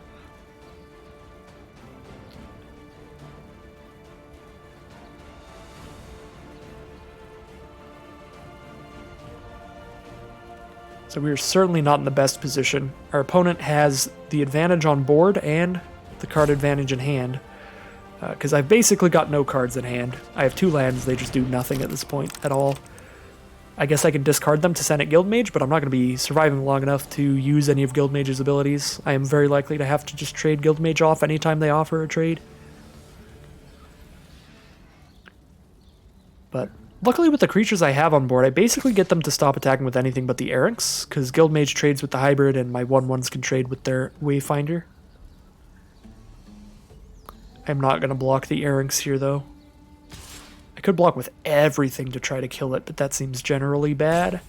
Speaker 1: So we're certainly not in the best position. Our opponent has the advantage on board and the card advantage in hand. Because I've basically got no cards in hand. I have 2 lands, they just do nothing at this point at all. I guess I can discard them to Senate Guildmage, but I'm not going to be surviving long enough to use any of Guildmage's abilities. I am very likely to have to just trade Guildmage off anytime they offer a trade. But luckily with the creatures I have on board, I basically get them to stop attacking with anything but the Errinks, because Guildmage trades with the hybrid and my 1/1s can trade with their Wayfinder. I'm not going to block the Errinks here though. I could block with everything to try to kill it, but that seems generally bad.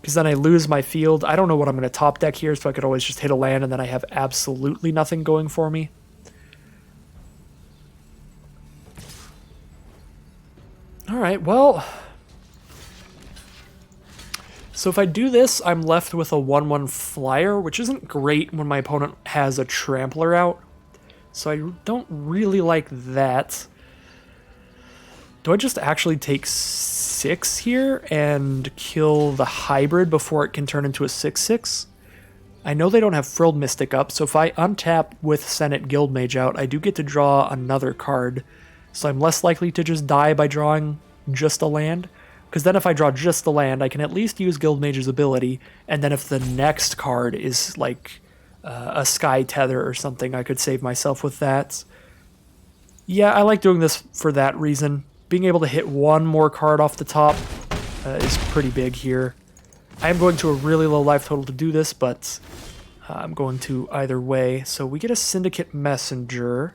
Speaker 1: Because then I lose my field. I don't know what I'm going to top deck here, so I could always just hit a land and then I have absolutely nothing going for me. Alright, well, so if I do this, I'm left with a 1/1 flyer, which isn't great when my opponent has a trampler out, so I don't really like that. Do I just actually take 6 here and kill the hybrid before it can turn into a 6/6? I know they don't have Frilled Mystic up, so if I untap with Senate Guildmage out, I do get to draw another card. So I'm less likely to just die by drawing just a land. Because then if I draw just the land, I can at least use Guildmage's ability. And then if the next card is like a Sky Tether or something, I could save myself with that. Yeah, I like doing this for that reason. Being able to hit one more card off the top is pretty big here. I am going to a really low life total to do this, but I'm going to either way. So we get a Syndicate Messenger.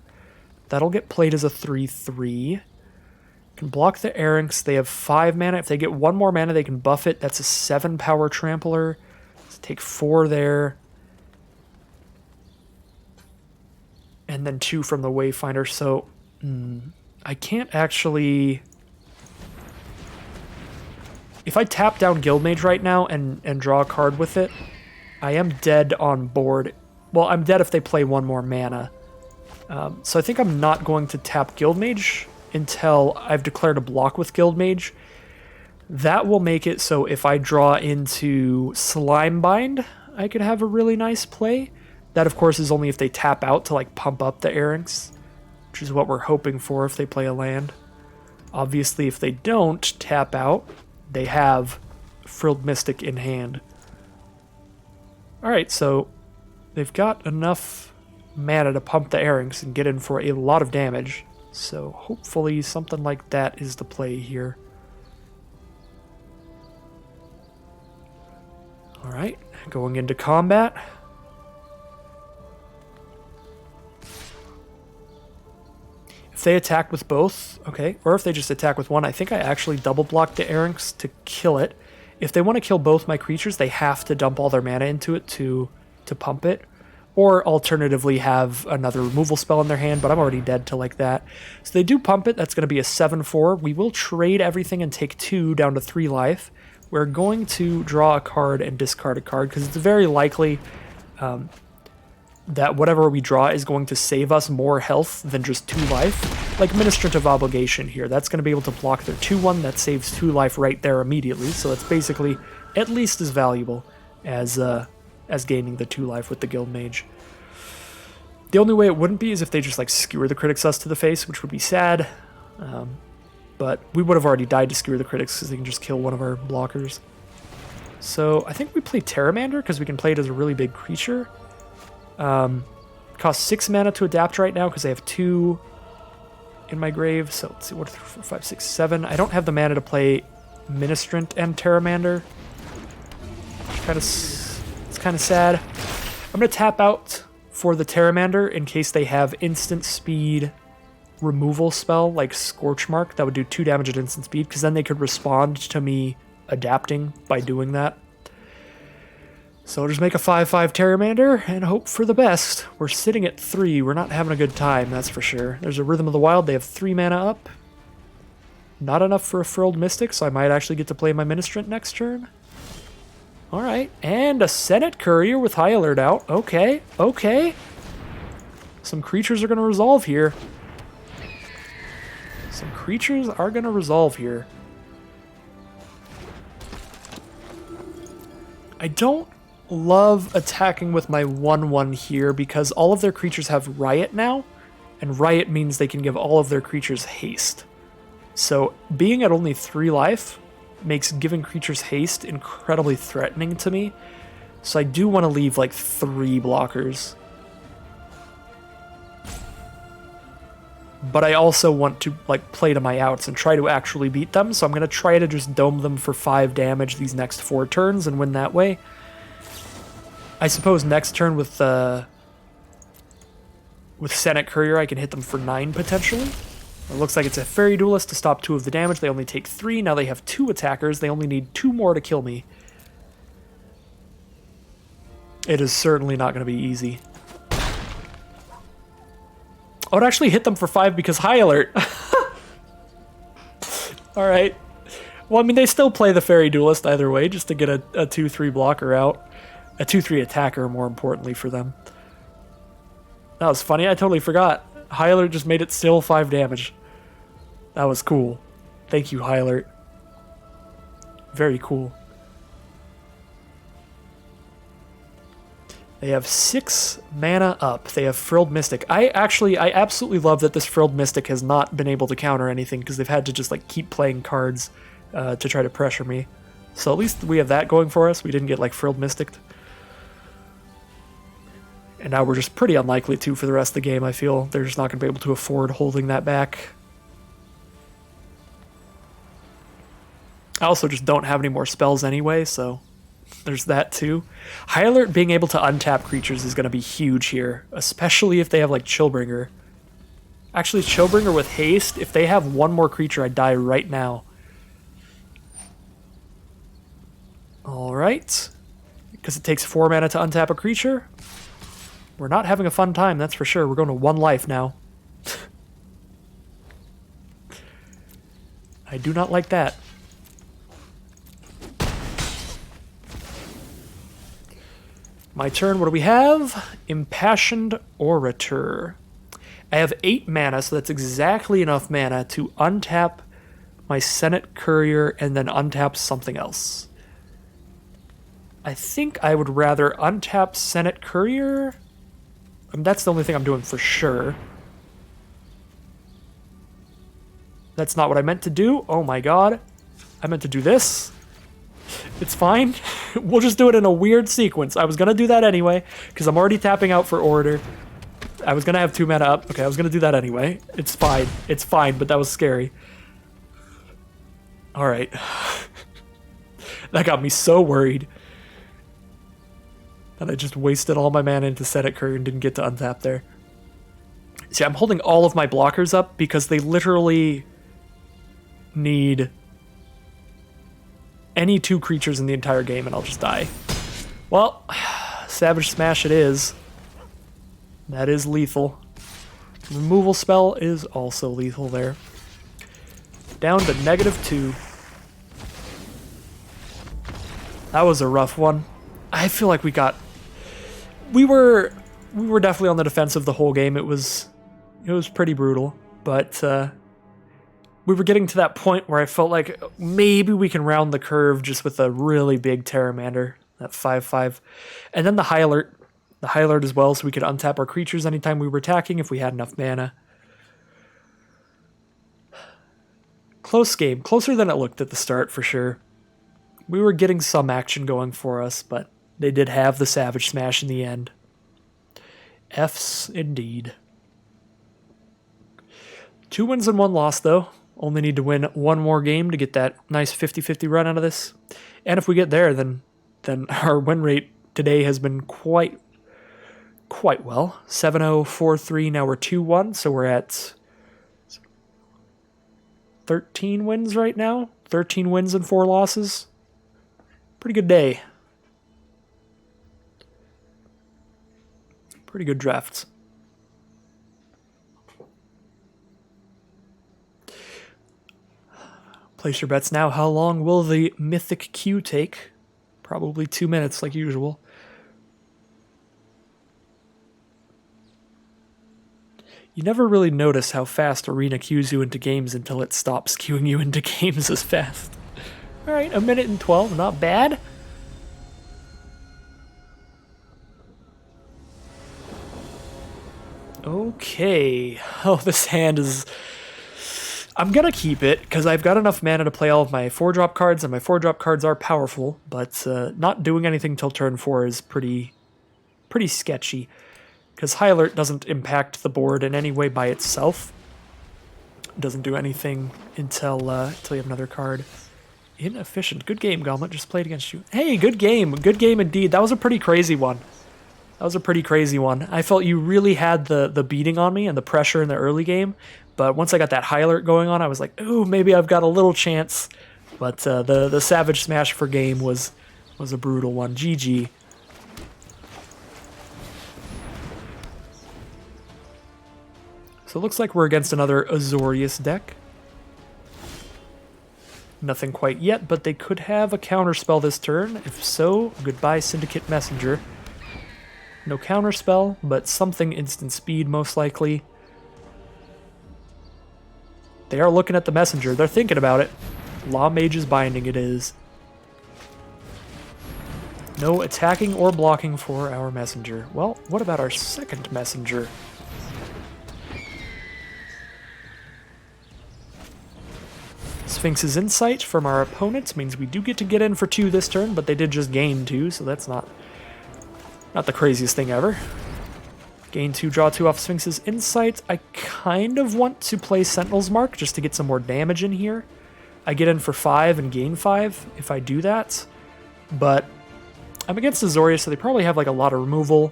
Speaker 1: That'll get played as a 3/3. Can block the Errinks. They have 5 mana. If they get 1 more mana, they can buff it. That's a 7 power Trampler. Let's take 4 there. And then 2 from the Wayfinder. So I can't actually... If I tap down Guildmage right now and draw a card with it, I am dead on board. Well, I'm dead if they play 1 more mana. So I think I'm not going to tap Guildmage until I've declared a block with Guildmage. That will make it so if I draw into Slimebind, I could have a really nice play. That, of course, is only if they tap out to like pump up the Errinks, which is what we're hoping for if they play a land. Obviously, if they don't tap out, they have Frilled Mystic in hand. Alright, so they've got enough mana to pump the Errinks and get in for a lot of damage. So hopefully something like that is the play here. Alright, going into combat. If they attack with both, okay, or if they just attack with one, I think I actually double blocked the Errinks to kill it. If they want to kill both my creatures, they have to dump all their mana into it to pump it. or alternatively have another removal spell in their hand, but I'm already dead to like that. So they do pump it. That's going to be a 7-4. We will trade everything and take 2 down to 3 life. We're going to draw a card and discard a card because it's very likely that whatever we draw is going to save us more health than just 2 life. Like Ministrant of Obligation here. That's going to be able to block their 2-1. That saves 2 life right there immediately. So it's basically at least as valuable as gaining the 2 life with the Guild Mage. The only way it wouldn't be is if they just like skewer the Critic Sus to the face, which would be sad. But we would have already died to skewer the critics because they can just kill one of our blockers. So I think we play Terramander because we can play it as a really big creature. Costs 6 mana to adapt right now because I have 2 in my grave. So let's see, what 3, 4, 5, 6, 7. I don't have the mana to play Ministrant and Terramander. It's kind of sad. I'm going to tap out for the Terramander in case they have instant speed removal spell like Scorch Mark that would do 2 damage at instant speed, because then they could respond to me adapting by doing that. So I'll just make a 5/5 Terramander and hope for the best. We're sitting at 3. We're not having a good time, that's for sure. There's a Rhythm of the Wild. They have 3 mana up. Not enough for a Frilled Mystic, so I might actually get to play my Ministrant next turn. Alright, and a Senate Courier with High Alert out. Okay, okay. Some creatures are going to resolve here. Some creatures are going to resolve here. I don't love attacking with my 1/1 here because all of their creatures have Riot now, and Riot means they can give all of their creatures haste. So being at only 3 life makes giving creatures haste incredibly threatening to me. So I do want to leave like 3 blockers. But I also want to like play to my outs and try to actually beat them, so I'm going to try to just dome them for 5 damage these next 4 turns and win that way. I suppose next turn with Senate Courier I can hit them for 9 potentially. It looks like it's a Fairy Duelist to stop 2 of the damage. They only take 3. Now they have 2 attackers. They only need 2 more to kill me. It is certainly not going to be easy. I would actually hit them for 5 because High Alert. Alright. Well, I mean, they still play the Fairy Duelist either way, just to get a 2/3 blocker out. A 2/3 attacker, more importantly, for them. That was funny, I totally forgot. High Alert just made it still 5 damage. That was cool. Thank you, High Alert. Very cool. They have 6 mana up. They have Frilled Mystic. I absolutely love that this Frilled Mystic has not been able to counter anything because they've had to just like keep playing cards to try to pressure me. So at least we have that going for us. We didn't get like Frilled Mystic. And now we're just pretty unlikely to for the rest of the game, I feel. They're just not going to be able to afford holding that back. I also just don't have any more spells anyway, so there's that too. High Alert being able to untap creatures is going to be huge here, especially if they have like Chillbringer. Actually, Chillbringer with haste, if they have 1 more creature, I die right now. Alright. Because it takes 4 mana to untap a creature. We're not having a fun time, that's for sure. We're going to 1 life now. I do not like that. My turn, what do we have? Impassioned Orator. I have 8 mana, so that's exactly enough mana to untap my Senate Courier and then untap something else. I think I would rather untap Senate Courier. That's the only thing I'm doing for sure. That's not what I meant to do. Oh my god. I meant to do this. It's fine. We'll just do it in a weird sequence. I was going to do that anyway, because I'm already tapping out for Orator. I was going to have 2 mana up. Okay, I was going to do that anyway. It's fine. It's fine, but that was scary. Alright. That got me so worried. And I just wasted all my mana into Senate Courier and didn't get to untap there. See, I'm holding all of my blockers up because they literally need any 2 creatures in the entire game and I'll just die. Well, Savage Smash it is. That is lethal. Removal spell is also lethal there. Down to -2. That was a rough one. I feel like we were definitely on the defensive the whole game. It was pretty brutal, but we were getting to that point where I felt like maybe we can round the curve just with a really big Pteramander, that 5/5, and then the High Alert as well, so we could untap our creatures anytime we were attacking if we had enough mana. Close game, closer than it looked at the start for sure. We were getting some action going for us, but they did have the Savage Smash in the end. F's indeed. 2 wins and 1 loss though. Only need to win one more game to get that nice 50-50 run out of this. And if we get there, then our win rate today has been quite well. 7-0, 4-3, now we're 2-1, so we're at 13 wins right now. 13 wins and 4 losses. Pretty good day. Pretty good drafts. Place your bets now. How long will the mythic queue take? Probably 2 minutes like usual. You never really notice how fast Arena queues you into games until it stops queuing you into games as fast. Alright, 1:12, not bad. Okay. Oh, this hand is... I'm gonna keep it, because I've got enough mana to play all of my 4-drop cards, and my 4-drop cards are powerful, but not doing anything till turn 4 is pretty sketchy, because High Alert doesn't impact the board in any way by itself. It doesn't do anything until you have another card. Inefficient. Good game, Gauntlet. Just played against you. Hey, good game. Good game indeed. That was a pretty crazy one. I felt you really had the beating on me and the pressure in the early game, but once I got that High Alert going on, I was like, ooh, maybe I've got a little chance. But the Savage Smash for game was a brutal one. GG. So it looks like we're against another Azorius deck. Nothing quite yet, but they could have a counterspell this turn. If so, goodbye Syndicate Messenger. No counterspell, but something instant speed most likely. They are looking at the Messenger. They're thinking about it. Law Mage's Binding it is. No attacking or blocking for our Messenger. Well, what about our second Messenger? Sphinx's Insight from our opponent means we do get to get in for 2 this turn, but they did just gain 2, so that's not the craziest thing ever. Gain 2, draw 2 off Sphinx's Insight. I kind of want to play Sentinel's Mark just to get some more damage in here. I get in for 5 and gain 5 if I do that, but I'm against Azorius, so they probably have like a lot of removal.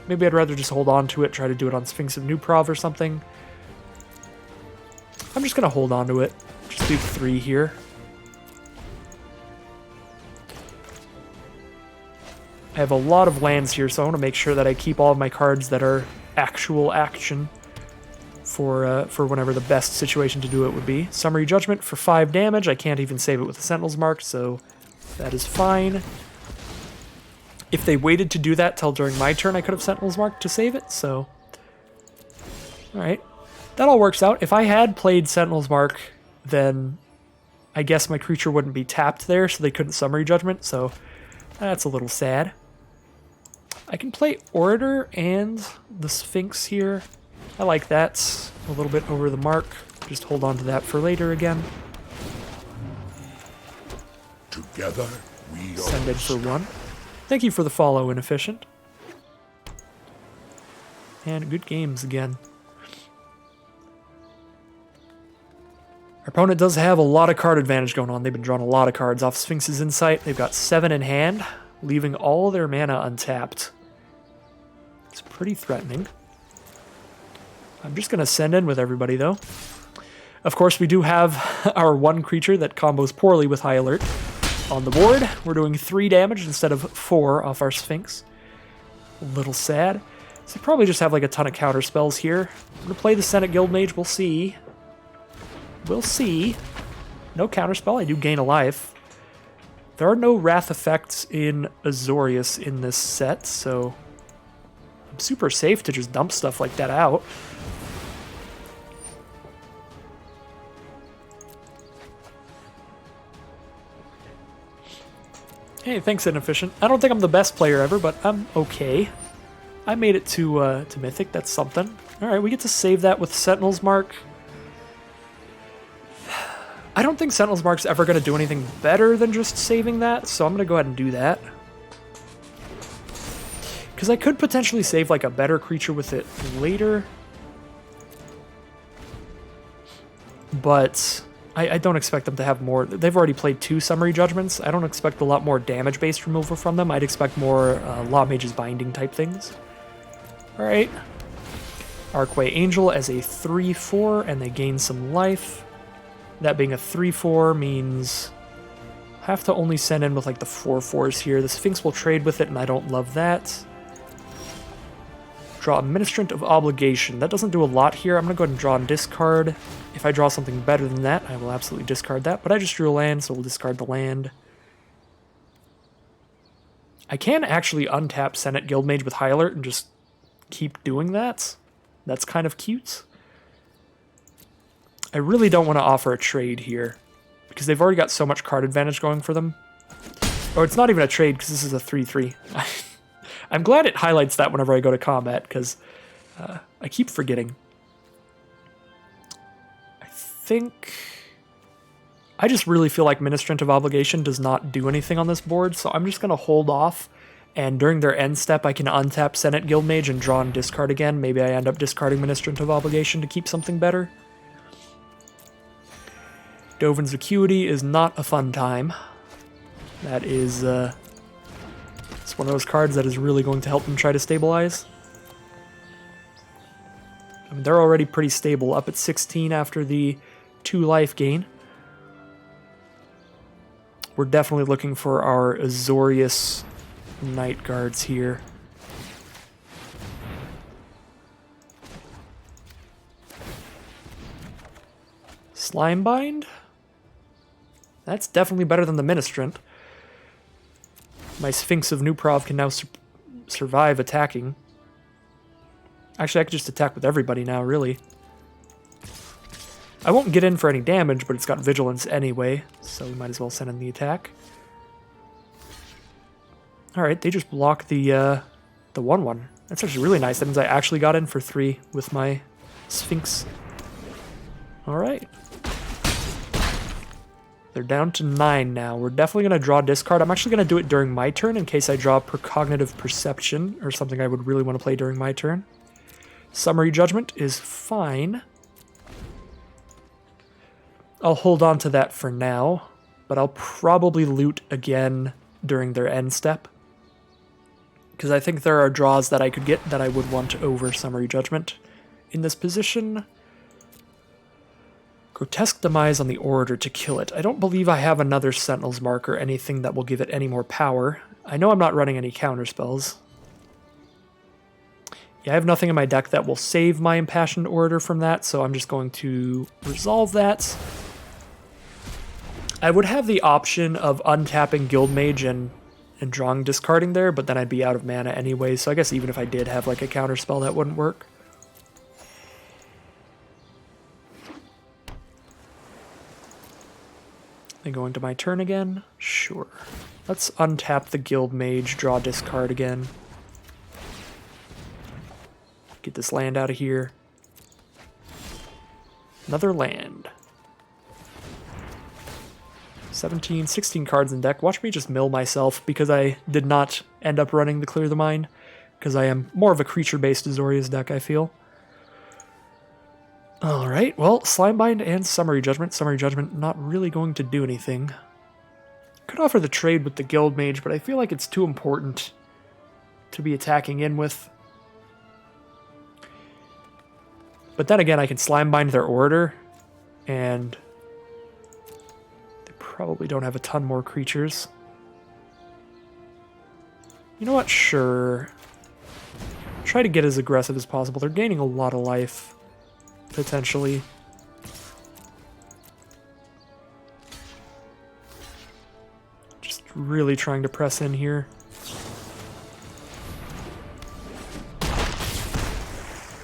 Speaker 1: Maybe I'd rather just hold on to it, try to do it on Sphinx of Nuprov or something. I'm just going to hold on to it. Just do 3 here. I have a lot of lands here, so I want to make sure that I keep all of my cards that are actual action for whenever the best situation to do it would be. Summary Judgment for 5 damage. I can't even save it with the Sentinel's Mark, so that is fine. If they waited to do that till during my turn, I could have Sentinel's Mark to save it, so... Alright. That all works out. If I had played Sentinel's Mark, then I guess my creature wouldn't be tapped there, so they couldn't Summary Judgment, so that's a little sad. I can play Orator and the Sphinx here. I like that. A little bit over the mark. Just hold on to that for later again.
Speaker 2: Together, we are...
Speaker 1: Send in for 1. Thank you for the follow, Inefficient. And good games again. Our opponent does have a lot of card advantage going on. They've been drawing a lot of cards off Sphinx's Insight. They've got 7 in hand, leaving all their mana untapped. It's pretty threatening. I'm just going to send in with everybody, though. Of course, we do have our 1 creature that combos poorly with High Alert on the board. We're doing 3 damage instead of 4 off our Sphinx. A little sad. So they probably just have like a ton of counter spells here. I'm gonna play the Senate Guildmage, we'll see. We'll see. No counterspell, I do gain a life. There are no wrath effects in Azorius in this set, so I'm super safe to just dump stuff like that out. Hey, thanks, Inefficient. I don't think I'm the best player ever, but I'm okay. I made it to Mythic, that's something. Alright, we get to save that with Sentinel's Mark. I don't think Sentinel's Mark's ever going to do anything better than just saving that, so I'm going to go ahead and do that. Because I could potentially save like a better creature with it later. But I don't expect them to have more. They've already played 2 Summary Judgments. I don't expect a lot more damage-based removal from them. I'd expect more Law Mage's Binding type things. Alright. Archway Angel as a 3/4, and they gain some life. That being a 3/4 means I have to only send in with like the 4/4s here. The Sphinx will trade with it, and I don't love that. Draw a Ministrant of Obligation. That doesn't do a lot here. I'm going to go ahead and draw and discard. If I draw something better than that, I will absolutely discard that. But I just drew a land, so we'll discard the land. I can actually untap Senate Guildmage with High Alert and just keep doing that. That's kind of cute. I really don't want to offer a trade here, because they've already got so much card advantage going for them. Or it's not even a trade, because this is a 3/3. I'm glad it highlights that whenever I go to combat, because I keep forgetting. I just really feel like Ministrant of Obligation does not do anything on this board, so I'm just going to hold off, and during their end step I can untap Senate Guildmage and draw and discard again. Maybe I end up discarding Ministrant of Obligation to keep something better. Dovin's Acuity is not a fun time. That is, it's one of those cards that is really going to help them try to stabilize. I mean, they're already pretty stable, up at 16 after the 2 life gain. We're definitely looking for our Azorius Night Guards here. Slimebind? That's definitely better than the Ministrant. My Sphinx of Nuprov can now survive attacking. Actually, I could just attack with everybody now, really. I won't get in for any damage, but it's got Vigilance anyway, so we might as well send in the attack. Alright, they just block the 1/1. That's actually really nice. That means I actually got in for 3 with my Sphinx. Alright. They're down to 9 now. We're definitely going to draw discard. I'm actually going to do it during my turn in case I draw Precognitive Perception, or something I would really want to play during my turn. Summary Judgment is fine. I'll hold on to that for now, but I'll probably loot again during their end step, because I think there are draws that I could get that I would want over Summary Judgment in this position. Grotesque Demise on the Orator to kill it. I don't believe I have another Sentinel's Mark or anything that will give it any more power. I know I'm not running any counterspells. Yeah, I have nothing in my deck that will save my Impassioned Orator from that, so I'm just going to resolve that. I would have the option of untapping Guildmage and drawing discarding there, but then I'd be out of mana anyway, so I guess even if I did have like a counterspell, that wouldn't work. Then going to my turn again? Sure. Let's untap the Guildmage, draw discard again. Get this land out of here. Another land. 17, 16 cards in deck. Watch me just mill myself, because I did not end up running the Clear the Mind, because I am more of a creature-based Azorius deck, I feel. Alright, well, Slimebind and Summary Judgment. Summary Judgment not really going to do anything. Could offer the trade with the Guildmage, but I feel like it's too important to be attacking in with. But then again, I can Slimebind their Orator, and they probably don't have a ton more creatures. You know what? Sure. Try to get as aggressive as possible. They're gaining a lot of life, potentially. Just really trying to press in here.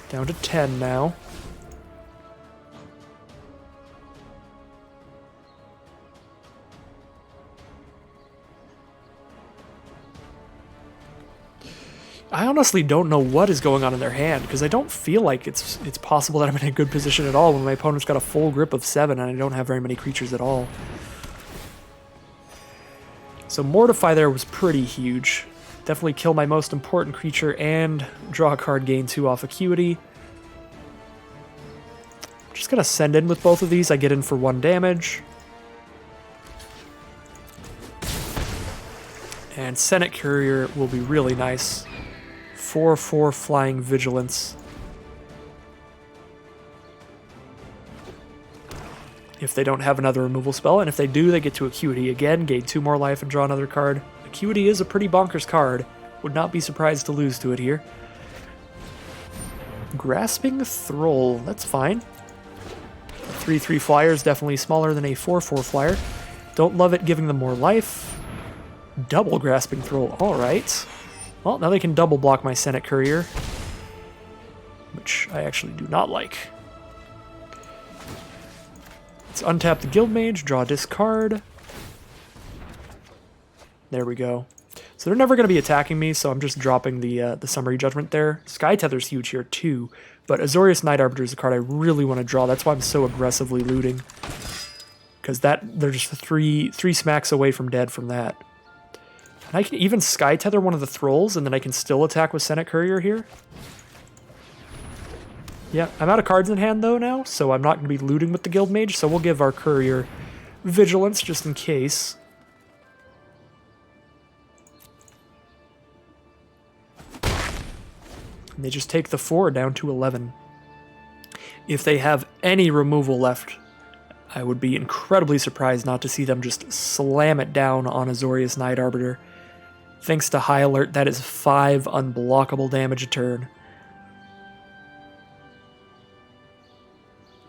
Speaker 1: Down to 10 now. I honestly don't know what is going on in their hand, because I don't feel like it's possible that I'm in a good position at all when my opponent's got a full grip of 7 and I don't have very many creatures at all. So Mortify there was pretty huge. Definitely kill my most important creature and draw a card, gain 2 off Acuity. Just gonna send in with both of these. I get in for 1 damage. And Senate Courier will be really nice. 4/4 Flying Vigilance. If they don't have another removal spell, and if they do, they get to Acuity again, gain 2 more life and draw another card. Acuity is a pretty bonkers card. Would not be surprised to lose to it here. Grasping Thrall, that's fine. 3/3 flyer is definitely smaller than a 4/4 flyer. Don't love it giving them more life. Double Grasping Thrall, alright. Well, now they can double block my Senate Courier, which I actually do not like. Let's untap the Guild Mage, draw a discard. There we go. So they're never going to be attacking me, so I'm just dropping the Summary Judgment there. Sky Tether's huge here too, but Azorius Night Arbiter is a card I really want to draw. That's why I'm so aggressively looting, because they're just three smacks away from dead from that. And I can even Sky Tether one of the Thralls, and then I can still attack with Senate Courier here. Yeah, I'm out of cards in hand though now, so I'm not going to be looting with the Guild Mage, so we'll give our Courier Vigilance just in case. And they just take the 4 down to 11. If they have any removal left, I would be incredibly surprised not to see them just slam it down on Azorius Night Arbiter. Thanks to High Alert, that is 5 unblockable damage a turn.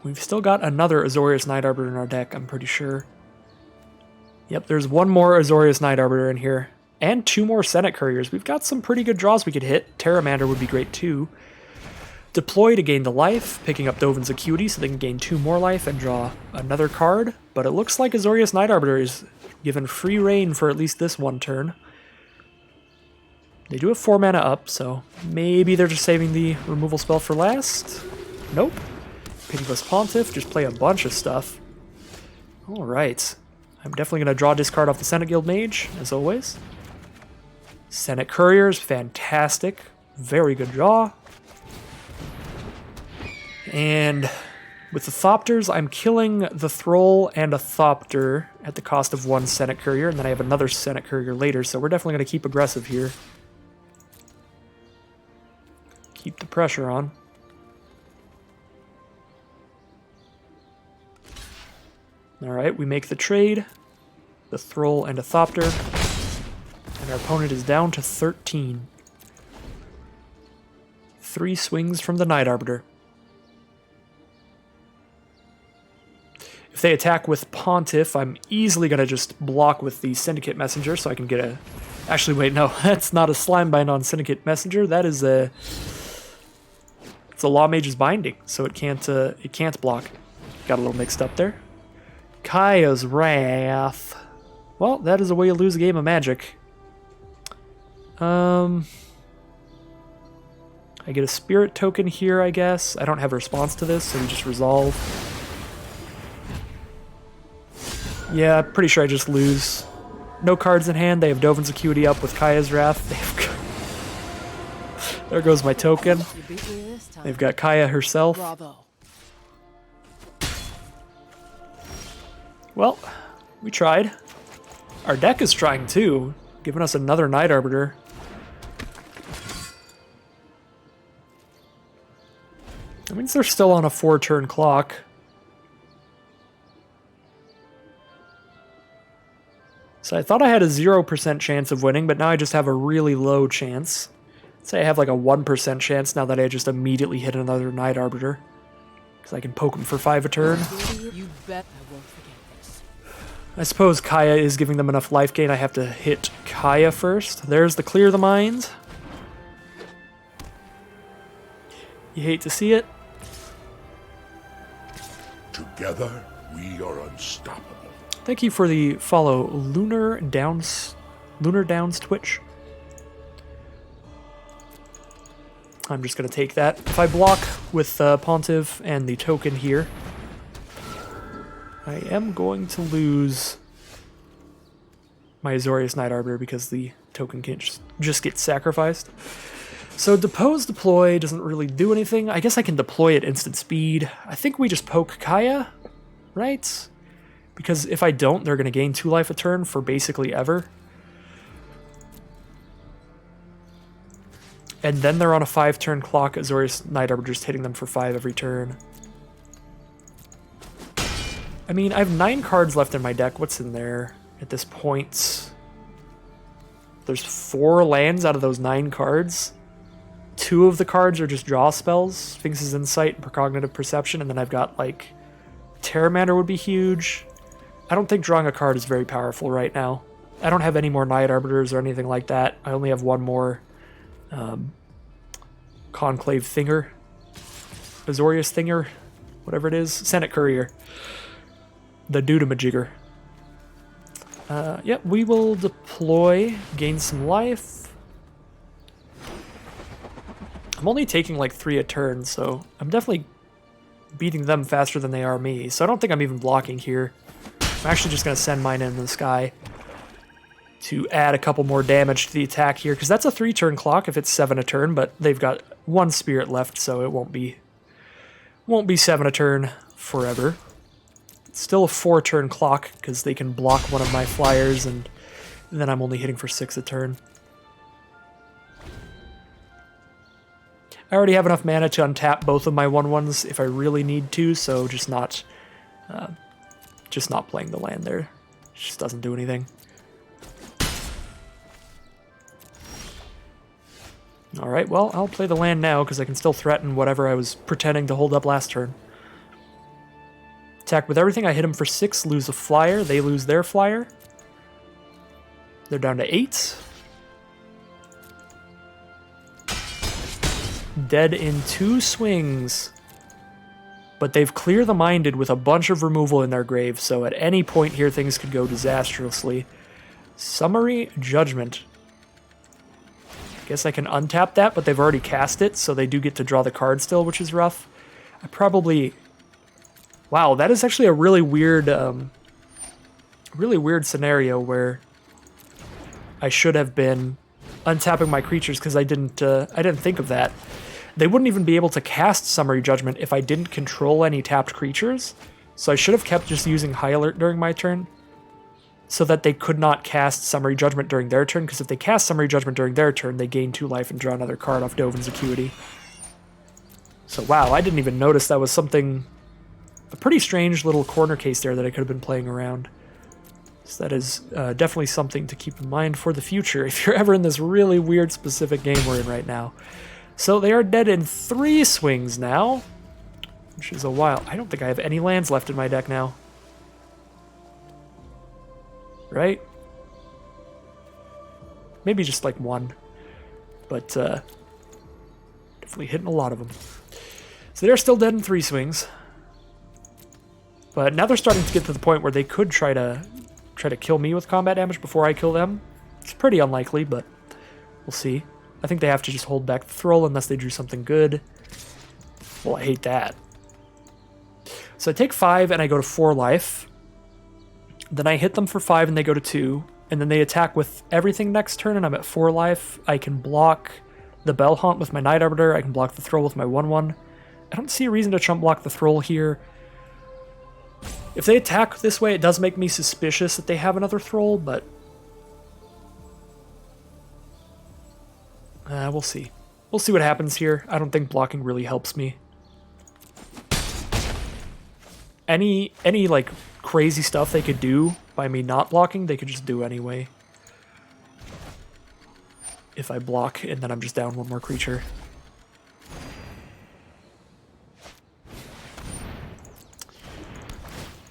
Speaker 1: We've still got another Azorius Night Arbiter in our deck, I'm pretty sure. Yep, there's 1 more Azorius Night Arbiter in here. And 2 more Senate Couriers. We've got some pretty good draws we could hit. Terramander would be great too. Deploy to gain the life, picking up Dovin's Acuity so they can gain 2 more life and draw another card. But it looks like Azorius Night Arbiter is given free reign for at least this 1 turn. They do have 4 mana up, so maybe they're just saving the removal spell for last. Nope. Pitiless Pontiff, just play a bunch of stuff. Alright. I'm definitely going to draw a discard off the Senate Guild Mage, as always. Senate Courier is fantastic. Very good draw. And with the Thopters, I'm killing the Thrall and a Thopter at the cost of 1 Senate Courier, and then I have another Senate Courier later, so we're definitely going to keep aggressive here. Keep the pressure on. Alright, we make the trade. The Thrall and a Thopter. And our opponent is down to 13. 3 swings from the Night Arbiter. If they attack with Pontiff, I'm easily going to just block with the Syndicate Messenger so I can get a... Actually, wait, no, that's not a Slimebind on Syndicate Messenger. That is a... It's a Law Mage's Binding, so it can't block. Got a little mixed up there. Kaya's Wrath. Well, that is a way you lose a game of Magic. I get a Spirit token here, I guess. I don't have a response to this, so we just resolve. Yeah, pretty sure I just lose. No cards in hand. They have Dovin's Acuity up with Kaya's Wrath. There goes my token. They've got Kaya herself.
Speaker 3: Bravo.
Speaker 1: Well, we tried. Our deck is trying too, giving us another Night Arbiter. That means they're still on a 4-turn clock. So I thought I had a 0% chance of winning, but now I just have a really low chance. Say I have like a 1% chance now that I just immediately hit another Night Arbiter. Because I can poke him for 5 a turn.
Speaker 3: You bet I won't forget this.
Speaker 1: I suppose Kaya is giving them enough life gain. I have to hit Kaya first. There's the Clear the Mind. You hate to see it.
Speaker 2: Together we are unstoppable.
Speaker 1: Thank you for the follow, Lunar Downs Twitch. I'm just going to take that. If I block with Pontiff and the token here, I am going to lose my Azorius Night Arbiter because the token can't just get sacrificed. So Depose Deploy doesn't really do anything. I guess I can deploy at instant speed. I think we just poke Kaya, right? Because if I don't, they're going to gain 2 life a turn for basically ever. And then they're on a 5-turn clock. Azorius Night Arbiter just hitting them for 5 every turn. I mean, I have 9 cards left in my deck. What's in there at this point? There's 4 lands out of those 9 cards. 2 of the cards are just draw spells. Sphinx's Insight and Precognitive Perception. And then I've got, like, Terramander would be huge. I don't think drawing a card is very powerful right now. I don't have any more Night Arbiters or anything like that. I only have 1 more Conclave Thinger. Azorius Thinger. Whatever it is. Senate Courier. The Dudamajigger. Yep, we will deploy, gain some life. I'm only taking like 3 a turn, so I'm definitely beating them faster than they are me. So I don't think I'm even blocking here. I'm actually just going to send mine into the sky to add a couple more damage to the attack here, because that's a 3-turn clock if it's 7 a turn, but they've got 1 spirit left, so it won't be 7 a turn forever. It's still a 4-turn clock, because they can block one of my flyers, and then I'm only hitting for 6 a turn. I already have enough mana to untap both of my 1/1s if I really need to, so just not playing the land there. It just doesn't do anything. Alright, well, I'll play the land now, because I can still threaten whatever I was pretending to hold up last turn. Attack with everything. I hit them for 6, lose a flyer. They lose their flyer. They're down to 8. Dead in 2 swings. But they've Clear the Minded with a bunch of removal in their grave, so at any point here things could go disastrously. Summary Judgment. Guess I can untap that, but they've already cast it, so they do get to draw the card still, which is rough. I probably... Wow, that is actually a really weird scenario where I should have been untapping my creatures because I didn't think of that. They wouldn't even be able to cast Summary Judgment if I didn't control any tapped creatures, so I should have kept just using High Alert during my turn, so that they could not cast Summary Judgment during their turn, because if they cast Summary Judgment during their turn, they gain 2 life and draw another card off Dovin's Acuity. So wow, I didn't even notice that was something... a pretty strange little corner case there that I could have been playing around. So that is definitely something to keep in mind for the future, if you're ever in this really weird specific game we're in right now. So they are dead in 3 swings now, which is a while. I don't think I have any lands left in my deck now. Right? Maybe just like 1. But definitely hitting a lot of them. So they're still dead in 3 swings. But now they're starting to get to the point where they could try to kill me with combat damage before I kill them. It's pretty unlikely, but we'll see. I think they have to just hold back the Thrall unless they drew something good. Well, I hate that. So I take 5 and I go to 4 life. Then I hit them for 5 and they go to 2. And then they attack with everything next turn and I'm at 4 life. I can block the Bell Haunt with my Night Arbiter. I can block the Thrall with my 1/1. I don't see a reason to chump block the Thrall here. If they attack this way, it does make me suspicious that they have another Thrall, but... we'll see. We'll see what happens here. I don't think blocking really helps me. Any like, crazy stuff they could do by me not blocking, they could just do anyway. if I block, and then I'm just down one more creature.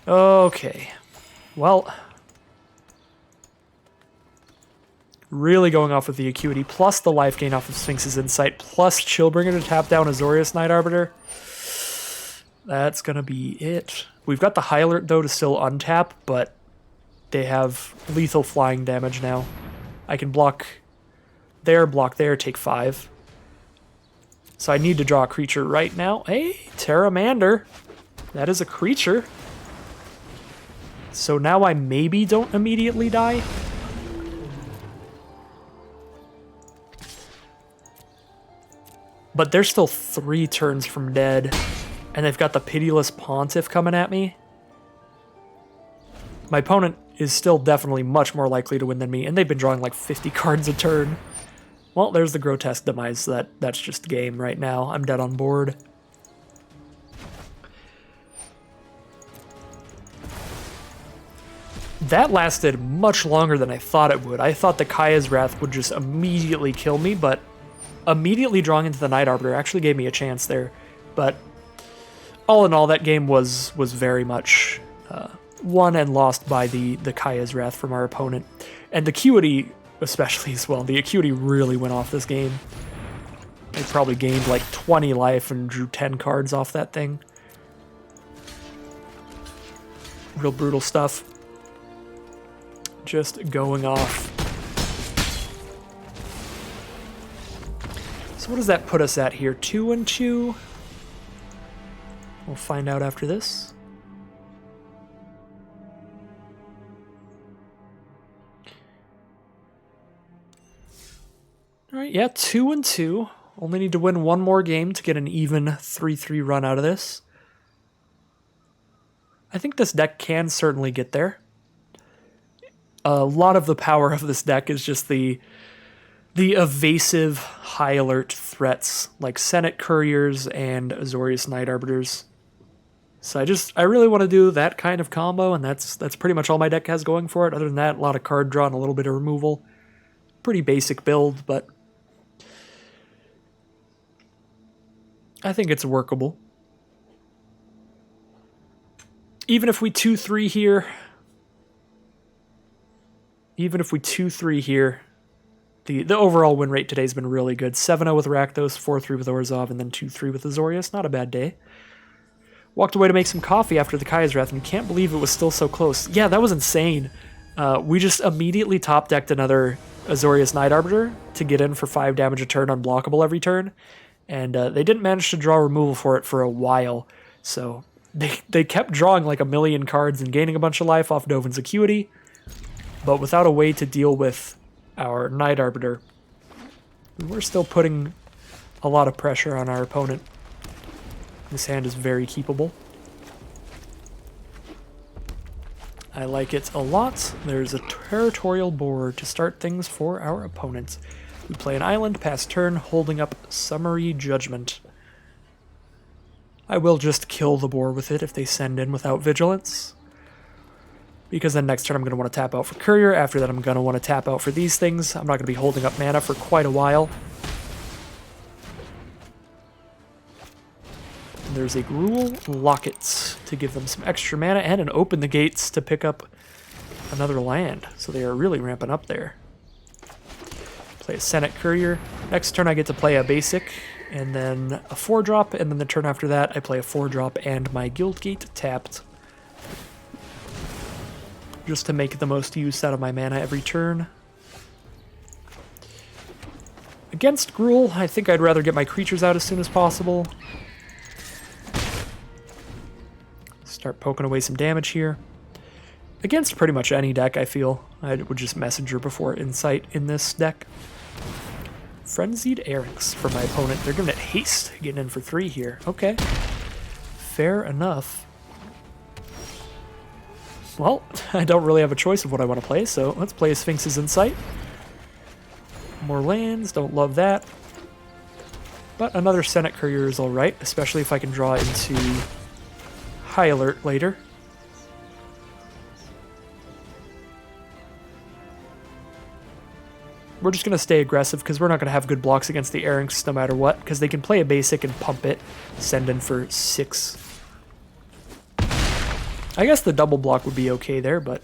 Speaker 1: Okay. Well, really going off with the Acuity, plus the life gain off of Sphinx's Insight, plus Chillbringer to tap down Azorius Night Arbiter. That's gonna be it. We've got the High Alert, though, to still untap, but they have lethal flying damage now. I can block there, take 5. So I need to draw a creature right now. Hey, Terramander. That is a creature. So now I maybe don't immediately die. But they're still 3 turns from dead. And they've got the Pitiless Pontiff coming at me. My opponent is still definitely much more likely to win than me, and they've been drawing like 50 cards a turn. Well, there's the Grotesque Demise. That's just game right now. I'm dead on board. That lasted much longer than I thought it would. I thought the Kaya's Wrath would just immediately kill me, but immediately drawing into the Night Arbiter actually gave me a chance there. But all in all, that game was very much won and lost by the Kaya's Wrath from our opponent. And the Acuity especially as well. The Acuity really went off this game. They probably gained like 20 life and drew 10 cards off that thing. Real brutal stuff. Just going off. So what does that put us at here? 2-2? We'll find out after this. Alright, yeah, 2-2. Only need to win one more game to get an even 3-3 run out of this. I think this deck can certainly get there. A lot of the power of this deck is just the evasive high alert threats like Senate Couriers and Azorius Night Arbiters. So I really want to do that kind of combo, and that's pretty much all my deck has going for it. Other than that, a lot of card draw and a little bit of removal. Pretty basic build, but I think it's workable. Even if we 2-3 here, the overall win rate today has been really good. 7-0 with Rakdos, 4-3 with Orzhov, and then 2-3 with Azorius. Not a bad day. Walked away to make some coffee after the Kaya's Wrath, and can't believe it was still so close. Yeah, that was insane. We just immediately top-decked another Azorius Night Arbiter to get in for 5 damage a turn, unblockable every turn. And they didn't manage to draw removal for it for a while. So they kept drawing like a million cards and gaining a bunch of life off Dovin's Acuity, but without a way to deal with our Night Arbiter. We're still putting a lot of pressure on our opponent. This hand is very keepable. I like it a lot. There's a territorial board to start things for our opponent. We play an island, pass turn, holding up Summary Judgment. I will just kill the boar with it if they send in without Vigilance. Because then next turn I'm going to want to tap out for Courier. After that I'm going to want to tap out for these things. I'm not going to be holding up mana for quite a while. And there's a Gruul Locket to give them some extra mana and an Open the Gates to pick up another land. So they are really ramping up there. Play a Senate Courier. Next turn I get to play a basic, and then a 4-drop, and then the turn after that I play a 4-drop and my Guildgate tapped. Just to make the most use out of my mana every turn. Against Gruul, I think I'd rather get my creatures out as soon as possible. Start poking away some damage here. Against pretty much any deck, I feel. I would just Messenger before Insight in this deck. Frenzied Errands for my opponent. They're giving it haste, getting in for 3 here. Okay. Fair enough. Well, I don't really have a choice of what I want to play, so let's play a Sphinx's Insight. More lands, don't love that. But another Senate Courier is alright, especially if I can draw into High Alert later. we're just going to stay aggressive because we're not going to have good blocks against the Errinks no matter what, because they can play a basic and pump it, send in for 6. I guess the double block would be okay there, but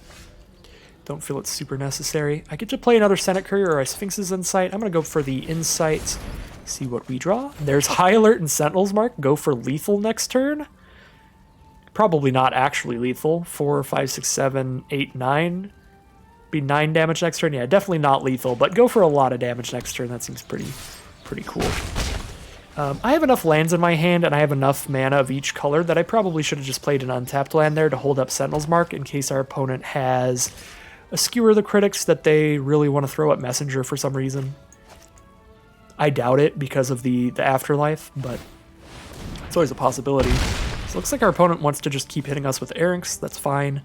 Speaker 1: don't feel it's super necessary. I get to play another Senate Courier or a Sphinx's Insight. I'm going to go for the Insight, see what we draw. There's High Alert and Sentinel's Mark. Go for lethal next turn. Probably not actually lethal. 4, 5, 6, 7, 8, 9. Be 9 damage next turn. Yeah, definitely not lethal, but go for a lot of damage next turn. That seems pretty cool. I have enough lands in my hand, and I have enough mana of each color that I probably should have just played an untapped land there to hold up Sentinel's Mark in case our opponent has a Skewer the Critics that they really want to throw at Messenger for some reason. I doubt it because of the Afterlife, but it's always a possibility. So it looks like our opponent wants to just keep hitting us with Errinks. That's fine.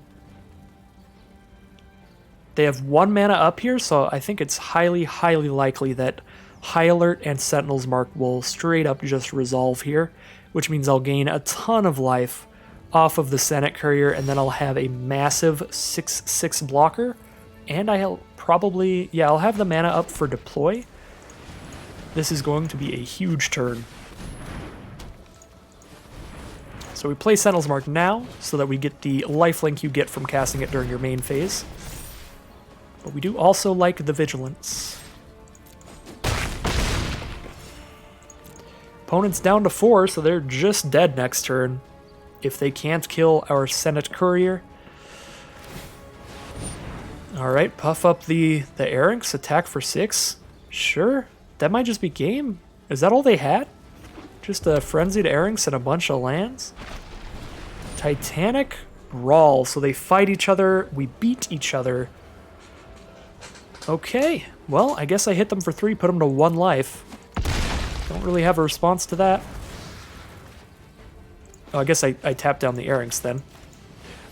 Speaker 1: They have 1 mana up here, so I think it's highly, highly likely that High Alert and Sentinel's Mark will straight up just resolve here, which means I'll gain a ton of life off of the Senate Courier, and then I'll have a massive 6/6 blocker, and I'll probably, yeah, I'll have the mana up for deploy. This is going to be a huge turn. So we play Sentinel's Mark now, so that we get the lifelink you get from casting it during your main phase. But we do also like the Vigilance. Opponent's down to 4, so they're just dead next turn if they can't kill our Senate Courier. Alright, puff up the Errinks, attack for 6. Sure, that might just be game. Is that all they had? Just a Frenzied Errinks and a bunch of lands? Titanic Brawl, so they fight each other, we beat each other. Okay, well, I guess I hit them for 3, put them to 1 life. Don't really have a response to that. Oh, I guess I tapped down the Errinks then.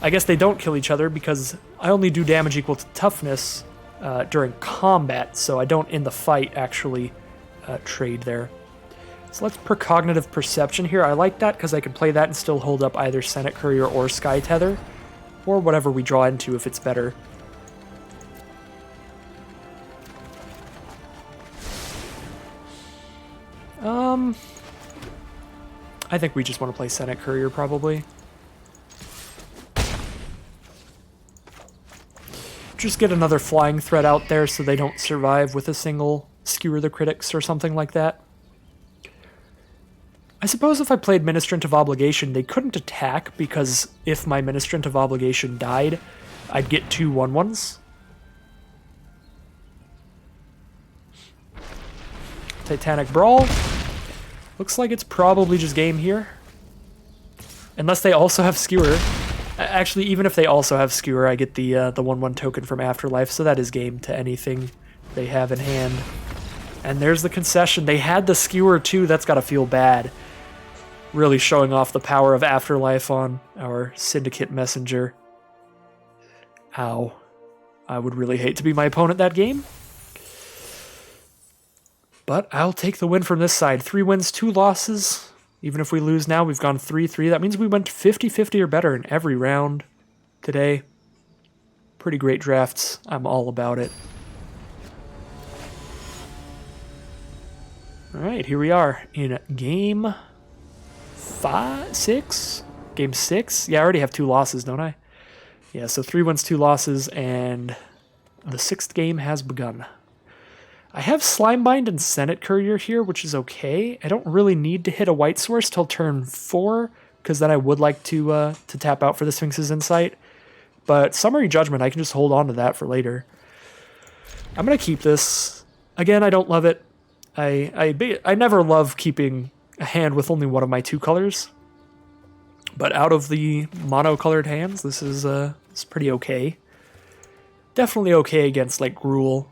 Speaker 1: I guess they don't kill each other because I only do damage equal to toughness during combat, so I don't in the fight actually trade there. So let's Precognitive Perception here. I like that because I can play that and still hold up either Senate Courier or Sky Tether, or whatever we draw into if it's better. I think we just want to play Senate Courier, probably. Just get another flying threat out there so they don't survive with a single Skewer the Critics or something like that. I suppose if I played Ministrant of Obligation, they couldn't attack, because if my Ministrant of Obligation died, I'd get 2 1/1s. Titanic Brawl. Looks like it's probably just game here. Unless they also have Skewer. Actually, even if they also have Skewer, I get the 1/1 token from Afterlife, so that is game to anything they have in hand. And there's the concession. They had the Skewer too, that's gotta feel bad. Really showing off the power of Afterlife on our Syndicate Messenger. Ow. I would really hate to be my opponent that game. But I'll take the win from this side. 3 wins, 2 losses. Even if we lose now, we've gone 3-3. That means we went 50-50 or better in every round today. Pretty great drafts. I'm all about it. Alright, here we are in game 6? Game 6? Yeah, I already have 2 losses, don't I? Yeah, so 3 wins, 2 losses, and the 6th game has begun. I have Slimebind and Senate Courier here, which is okay. I don't really need to hit a white source till turn 4, because then I would like to tap out for the Sphinx's Insight. But Summary Judgment, I can just hold on to that for later. I'm going to keep this. Again, I don't love it. I never love keeping a hand with only one of my 2 colors. But out of the mono-colored hands, this is it's pretty okay. Definitely okay against, like, Gruul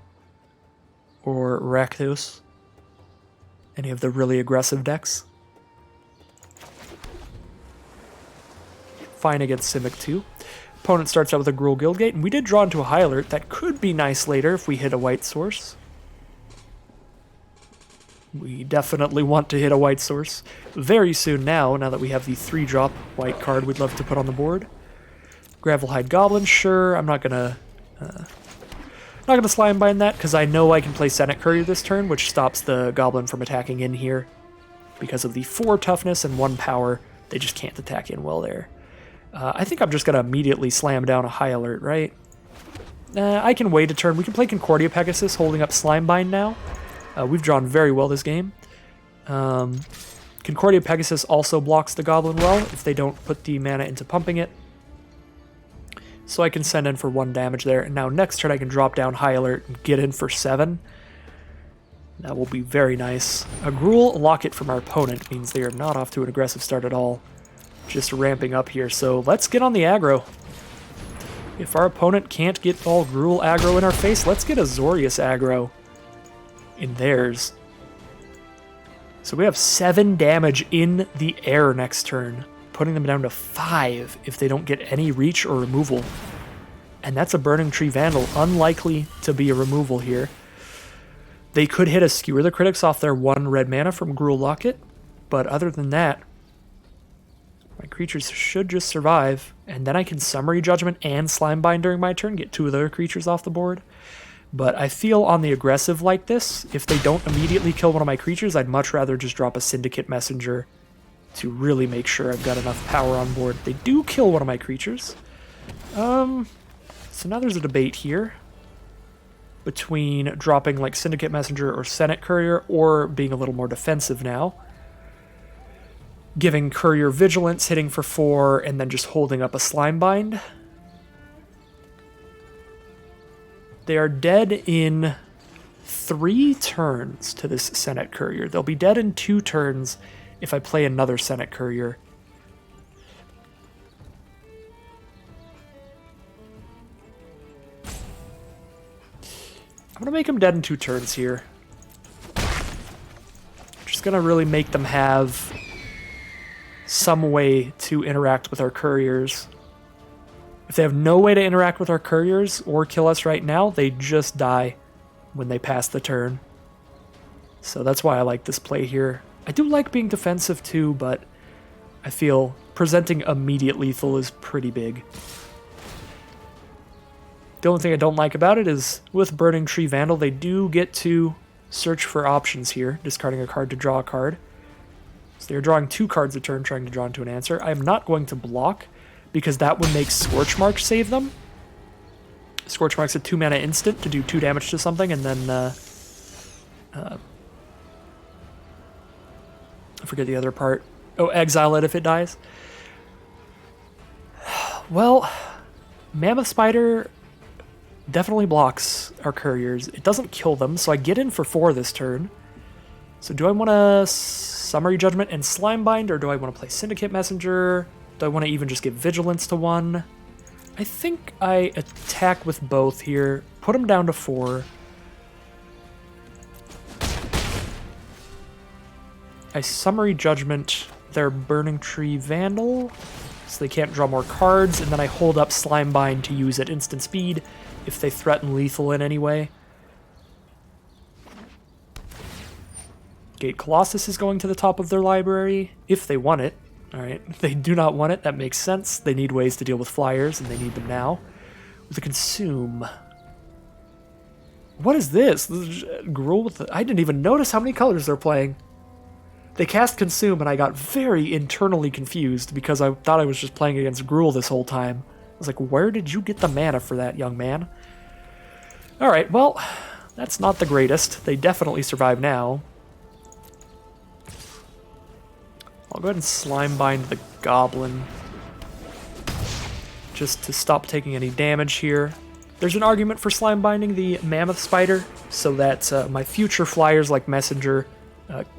Speaker 1: or Rakdos. Any of the really aggressive decks. Fine against Simic too. Opponent starts out with a Gruul Guildgate, and we did draw into a High Alert. That could be nice later if we hit a white source. We definitely want to hit a white source very soon now that we have the 3-drop white card we'd love to put on the board. Gravelhide Goblin, sure. I'm not gonna Not going to Slime Bind that, because I know I can play Senate Courier this turn, which stops the Goblin from attacking in here. Because of the 4 toughness and 1 power, they just can't attack in well there. I think I'm just going to immediately slam down a High Alert, right? I can wait a turn. We can play Concordia Pegasus, holding up Slime Bind now. We've drawn very well this game. Concordia Pegasus also blocks the Goblin well if they don't put the mana into pumping it. So I can send in for 1 damage there. And now next turn I can drop down High Alert and get in for 7. That will be very nice. A Gruul Locket from our opponent means they are not off to an aggressive start at all. Just ramping up here. So let's get on the aggro. If our opponent can't get all Gruul aggro in our face, let's get Azorius aggro in theirs. So we have 7 damage in the air next turn, putting them down to 5 if they don't get any reach or removal. And that's a Burning Tree Vandal, unlikely to be a removal here. They could hit a Skewer the Critics off their 1 red mana from Gruul Locket, but other than that, my creatures should just survive, and then I can Summary Judgment and Slime Bind during my turn, get 2 of their creatures off the board. But I feel on the aggressive like this, if they don't immediately kill one of my creatures, I'd much rather just drop a Syndicate Messenger to really make sure I've got enough power on board. They do kill one of my creatures. So now there's a debate here between dropping like Syndicate Messenger or Senate Courier, or being a little more defensive now. Giving Courier Vigilance, hitting for 4, and then just holding up a Slime Bind. They are dead in 3 turns to this Senate Courier. They'll be dead in 2 turns if I play another Senate Courier. I'm going to make them dead in 2 turns here. Just going to really make them have some way to interact with our couriers. If they have no way to interact with our couriers or kill us right now, they just die when they pass the turn. So that's why I like this play here. I do like being defensive too, but I feel presenting immediate lethal is pretty big. The only thing I don't like about it is with Burning Tree Vandal, they do get to search for options here, discarding a card to draw a card. So they're drawing 2 cards a turn, trying to draw into an answer. I'm not going to block, because that would make Scorch Mark save them. Scorch Mark's a 2 mana instant to do 2 damage to something, and then I forget the other part. Oh, exile it if it dies. Well, Mammoth Spider definitely blocks our couriers. It doesn't kill them, so I get in for 4 this turn. So do I want to Summary Judgment and Slime Bind, or do I want to play Syndicate Messenger? Do I want to even just give Vigilance to 1? I think I attack with both here. Put them down to 4. I Summary Judgment their Burning Tree Vandal, so they can't draw more cards, and then I hold up Slime Bind to use at instant speed if they threaten lethal in any way. Gate Colossus is going to the top of their library, if they want it. Alright, if they do not want it, that makes sense. They need ways to deal with flyers, and they need them now. With a Consume. What is this? Gruul with I didn't even notice how many colors they're playing. They cast Consume, and I got very internally confused because I thought I was just playing against Gruul this whole time. I was like, where did you get the mana for that, young man? Alright, well, that's not the greatest. They definitely survive now. I'll go ahead and Slime Bind the Goblin, just to stop taking any damage here. There's an argument for Slime Binding the Mammoth Spider, so that my future flyers like Messenger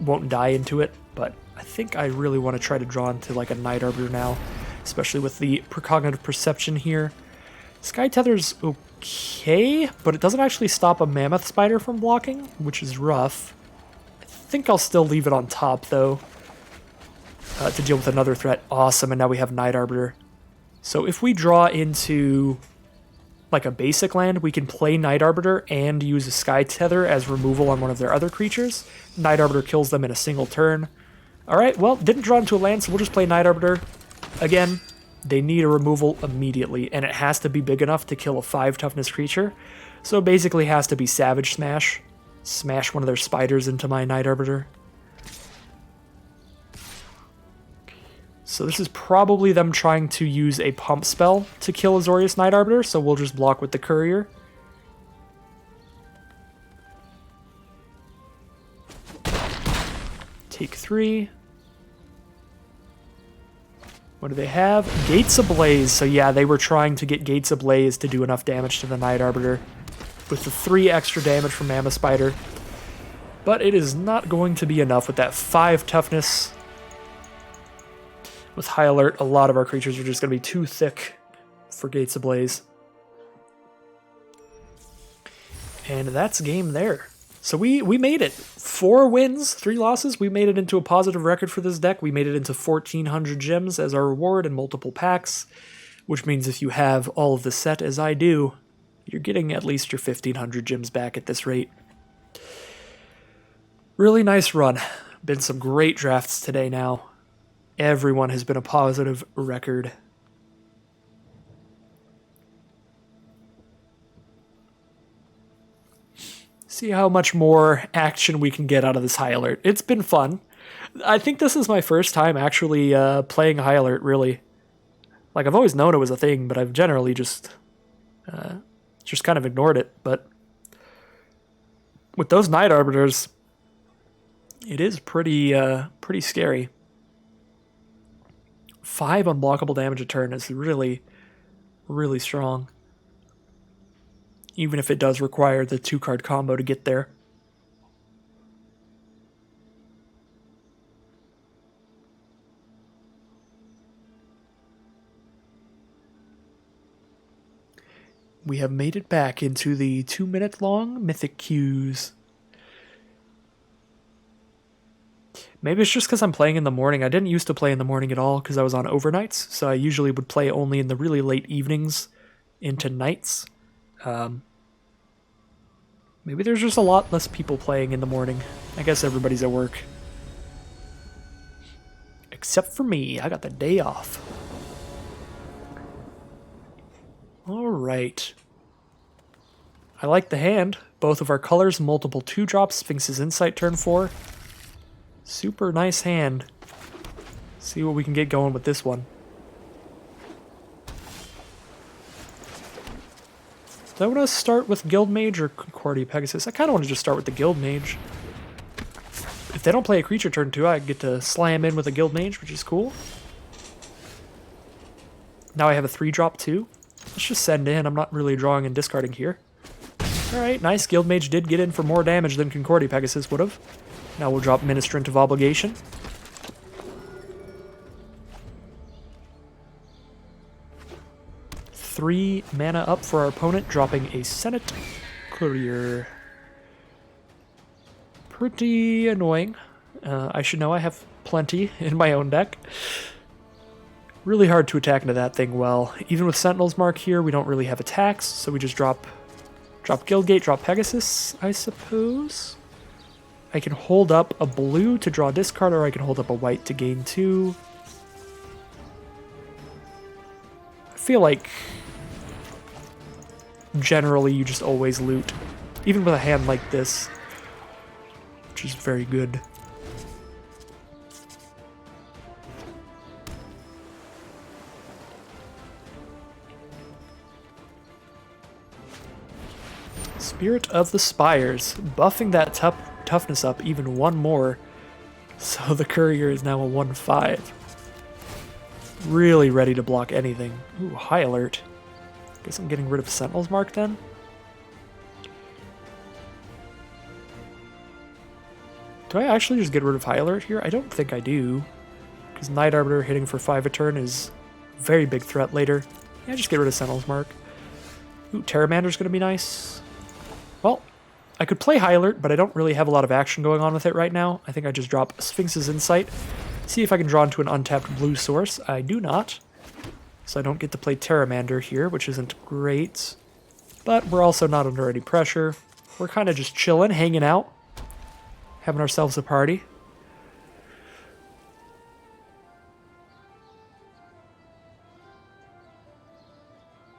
Speaker 1: won't die into it, but I think I really want to try to draw into like a Night Arbiter now, especially with the Precognitive Perception here. Sky Tether's okay, but it doesn't actually stop a Mammoth Spider from blocking, which is rough. I think I'll still leave it on top, though. To deal with another threat. Awesome, and now we have Night Arbiter. So if we draw into like a basic land, we can play Night Arbiter and use a Sky Tether as removal on one of their other creatures. Night Arbiter kills them in a single turn. Alright, well, didn't draw into a land, so we'll just play Night Arbiter. Again, they need a removal immediately, and it has to be big enough to kill a 5 toughness creature. So it basically has to be Savage Smash. Smash one of their spiders into my Knight Arbiter. So this is probably them trying to use a pump spell to kill Azorius Knight Arbiter, so we'll just block with the Courier. Take 3. What do they have? Gates Ablaze. So yeah, they were trying to get Gates Ablaze to do enough damage to the Knight Arbiter with the 3 extra damage from Mammoth Spider. But it is not going to be enough with that 5 toughness. With High Alert, a lot of our creatures are just going to be too thick for Gates Ablaze. And that's game there. So we made it. 4 wins, 3 losses. We made it into a positive record for this deck. We made it into 1,400 gems as our reward in multiple packs, which means if you have all of the set as I do, you're getting at least your 1,500 gems back at this rate. Really nice run. Been some great drafts today now. Everyone has been a positive record. See how much more action we can get out of this High Alert. It's been fun. I think this is my first time actually playing High Alert, really. Like, I've always known it was a thing, but I've generally just kind of ignored it. But with those Knight Arbiters, it is pretty scary. 5 unblockable damage a turn is really, really strong. Even if it does require the 2-card combo to get there. We have made it back into the 2-minute-long Mythic Queues. Maybe it's just because I'm playing in the morning. I didn't used to play in the morning at all because I was on overnights, so I usually would play only in the really late evenings into nights. Maybe there's just a lot less people playing in the morning. I guess everybody's at work. Except for me. I got the day off. Alright. I like the hand. Both of our colors, multiple 2-drops, Sphinx's Insight turn 4. Super nice hand. See what we can get going with this one. Do I want to start with Guild Mage or Concordia Pegasus? I kind of want to just start with the Guild Mage. If they don't play a creature turn 2, I get to slam in with a Guild Mage, which is cool. Now I have a 3-drop too. Let's just send in. I'm not really drawing and discarding here. Alright, nice. Guild Mage did get in for more damage than Concordia Pegasus would have. Now we'll drop Ministrant of Obligation. Three mana up for our opponent, dropping a Senate Courier. Pretty annoying. I should know I have plenty in my own deck. Really hard to attack into that thing well. Even with Sentinel's Mark here, we don't really have attacks, so we just drop Guildgate, drop Pegasus, I suppose. I can hold up a blue to draw discard, or I can hold up a white to gain 2. I feel like generally you just always loot, even with a hand like this, which is very good. Spirit of the Spires, buffing that toughness up even one more, so the Courier is now a 1/5. Really ready to block anything. Ooh, High Alert. Guess I'm getting rid of Sentinel's Mark then? Do I actually just get rid of High Alert here? I don't think I do, because Knight Arbiter hitting for 5 a turn is a very big threat later. Yeah, just get rid of Sentinel's Mark. Ooh, Terramander's gonna be nice. Well, I could play High Alert, but I don't really have a lot of action going on with it right now. I think I just drop Sphinx's Insight. See if I can draw into an untapped blue source. I do not. So I don't get to play Terramander here, which isn't great. But we're also not under any pressure. We're kind of just chilling, hanging out, having ourselves a party.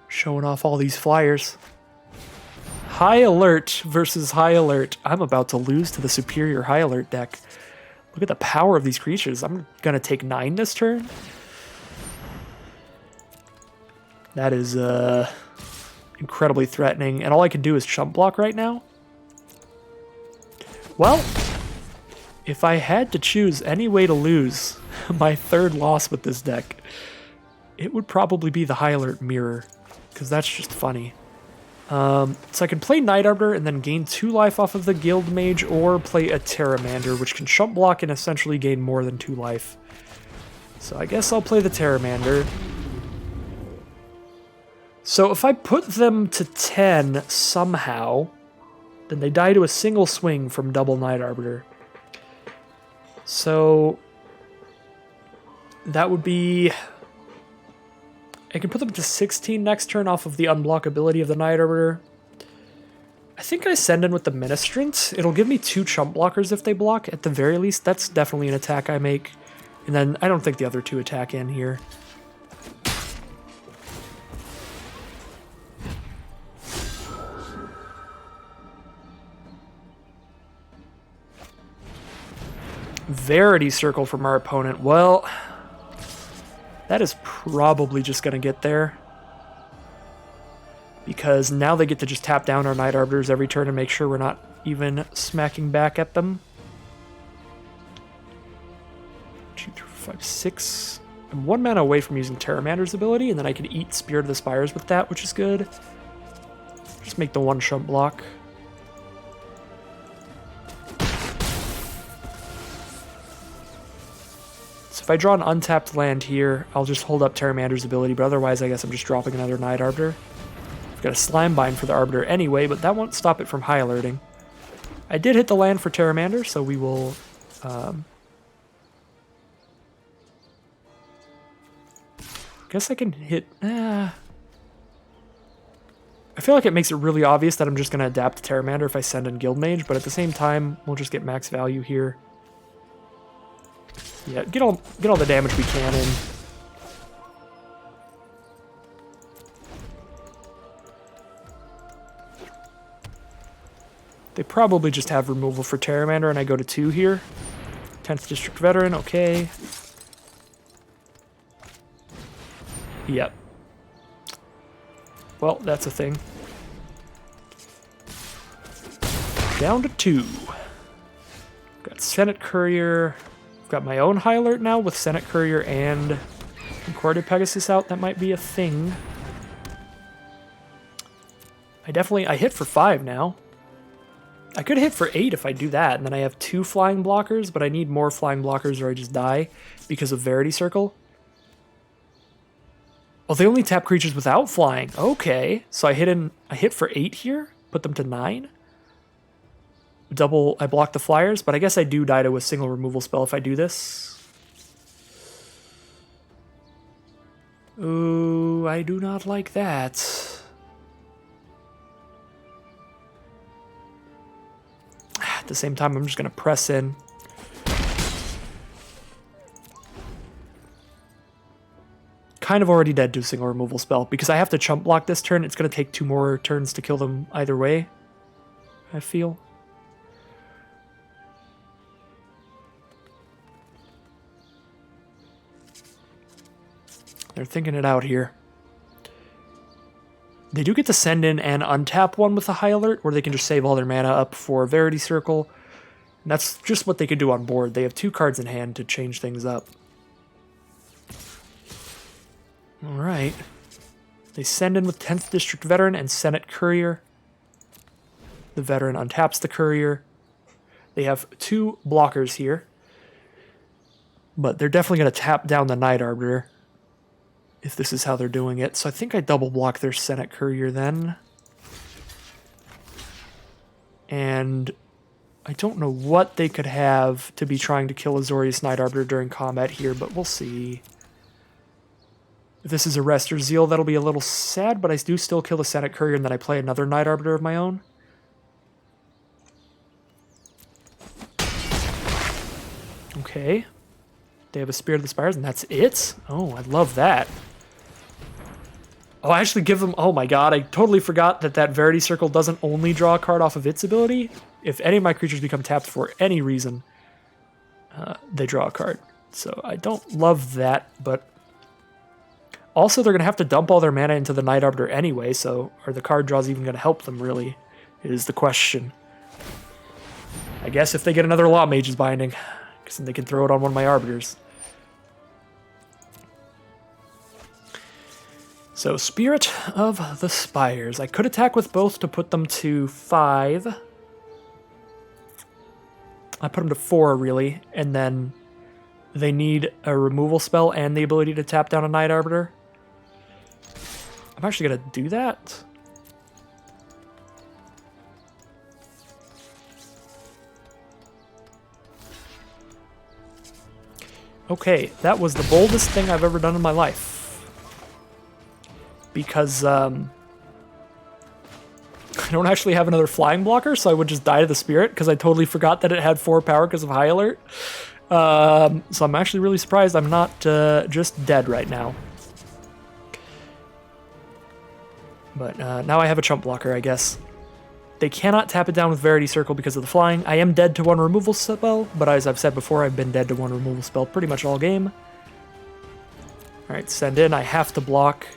Speaker 1: Showing off all these flyers. High Alert versus High Alert. I'm about to lose to the superior High Alert deck. Look at the power of these creatures. I'm going to take 9 this turn. That is incredibly threatening. And all I can do is chump block right now. Well, if I had to choose any way to lose my third loss with this deck, it would probably be the High Alert Mirror, because that's just funny. So I can play Night Arbiter and then gain 2 life off of the Guild Mage, or play a Terramander, which can chump block and essentially gain more than 2 life. So I guess I'll play the Terramander. So if I put them to 10 somehow, then they die to a single swing from double Night Arbiter. So that would be... I can put them to 16 next turn off of the unblockability of the Night Arbiter. I think I send in with the Ministrant. It'll give me 2 chump blockers if they block, at the very least. That's definitely an attack I make. And then I don't think the other 2 attack in here. Verity Circle from our opponent. Well, that is probably just going to get there. Because now they get to just tap down our Night Arbiters every turn and make sure we're not even smacking back at them. 2, 3, 4, 5, 6. I'm 1 mana away from using Terramander's ability, and then I can eat Spirit of the Spires with that, which is good. Just make the 1 chump block. If I draw an untapped land here, I'll just hold up Terramander's ability, but otherwise I guess I'm just dropping another Night Arbiter. I've got a Slime Bind for the Arbiter anyway, but that won't stop it from high alerting. I did hit the land for Terramander, so we will... guess I can hit... I feel like it makes it really obvious that I'm just going to adapt to Terramander if I send in Guild Mage, but at the same time, we'll just get max value here. Yeah, get all the damage we can in. They probably just have removal for Terramander, and I go to 2 here. 10th District Veteran, okay. Yep. Well, that's a thing. Down to 2. Got Senate Courier. Got my own High Alert now with Senate Courier and Concordia Pegasus out. That might be a thing. I hit for 5 now. I could hit for 8 if I do that, and then I have 2 flying blockers, but I need more flying blockers or I just die because of Verity Circle. Oh, they only tap creatures without flying. Okay, so I hit for 8 here, put them to 9. I block the flyers, but I guess I do die to a single removal spell if I do this. Ooh, I do not like that. At the same time, I'm just going to press in. Kind of already dead to a single removal spell, because I have to chump block this turn. It's going to take 2 more turns to kill them either way, I feel. They're thinking it out here. They do get to send in and untap 1 with a High Alert, or they can just save all their mana up for Verity Circle. And that's just what they can do on board. They have 2 cards in hand to change things up. Alright. They send in with 10th District Veteran and Senate Courier. The Veteran untaps the Courier. They have 2 blockers here. But they're definitely going to tap down the Night Arbiter, if this is how they're doing it. So I think I double block their Senate Courier then. And I don't know what they could have to be trying to kill Azorius Night Arbiter during combat here, but we'll see. If this is Arrest or Zeal, that'll be a little sad, but I do still kill the Senate Courier and then I play another Night Arbiter of my own. Okay. They have a Spirit of the Spires and that's it? Oh, I love that. Oh, I actually give them... Oh my god, I totally forgot that that Verity Circle doesn't only draw a card off of its ability. If any of my creatures become tapped for any reason, they draw a card. So I don't love that, but... Also, they're going to have to dump all their mana into the Night Arbiter anyway, so are the card draws even going to help them, really, is the question. I guess if they get another Law Mage's Binding, because then they can throw it on one of my Arbiters. So, Spirit of the Spires. I could attack with both to put them to 5. I put them to 4, really, and then they need a removal spell and the ability to tap down a Night Arbiter. I'm actually going to do that. Okay, that was the boldest thing I've ever done in my life. Because, I don't actually have another flying blocker, so I would just die to the Spirit, because I totally forgot that it had 4 power because of High Alert. So I'm actually really surprised I'm not just dead right now. But now I have a chump blocker, I guess. They cannot tap it down with Verity Circle because of the flying. I am dead to 1 removal spell, but as I've said before, I've been dead to 1 removal spell pretty much all game. Alright, send in. I have to block.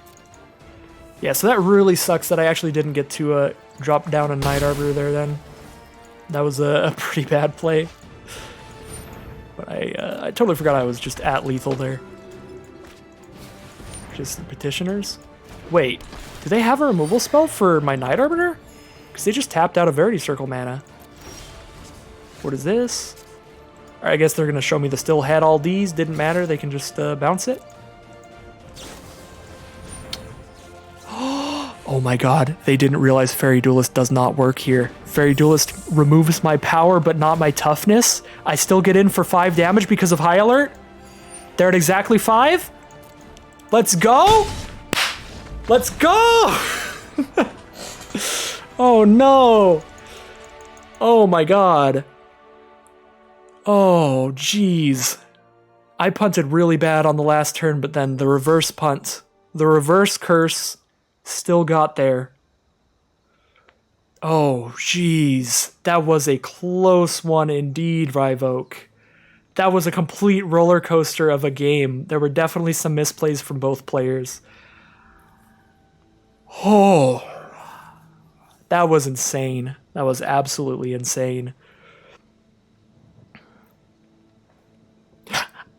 Speaker 1: Yeah, so that really sucks that I actually didn't get to drop down a Night Arbiter there then. That was a pretty bad play. But I totally forgot I was just at lethal there. Just the Petitioners. Wait, do they have a removal spell for my Night Arbiter? Because they just tapped out a Verity Circle mana. What is this? Alright, I guess they're going to show me the still had all these. Didn't matter, they can just bounce it. Oh my god, they didn't realize Fairy Duelist does not work here. Fairy Duelist removes my power but not my toughness. I still get in for 5 damage because of High Alert. They're at exactly 5. Let's go! Let's go! Oh no! Oh my god. Oh jeez. I punted really bad on the last turn, but then the reverse punt, the reverse curse still got there. Oh jeez. That was a close one indeed, Rivoke. That was a complete roller coaster of a game. There were definitely some misplays from both players. Oh, that was insane. That was absolutely insane.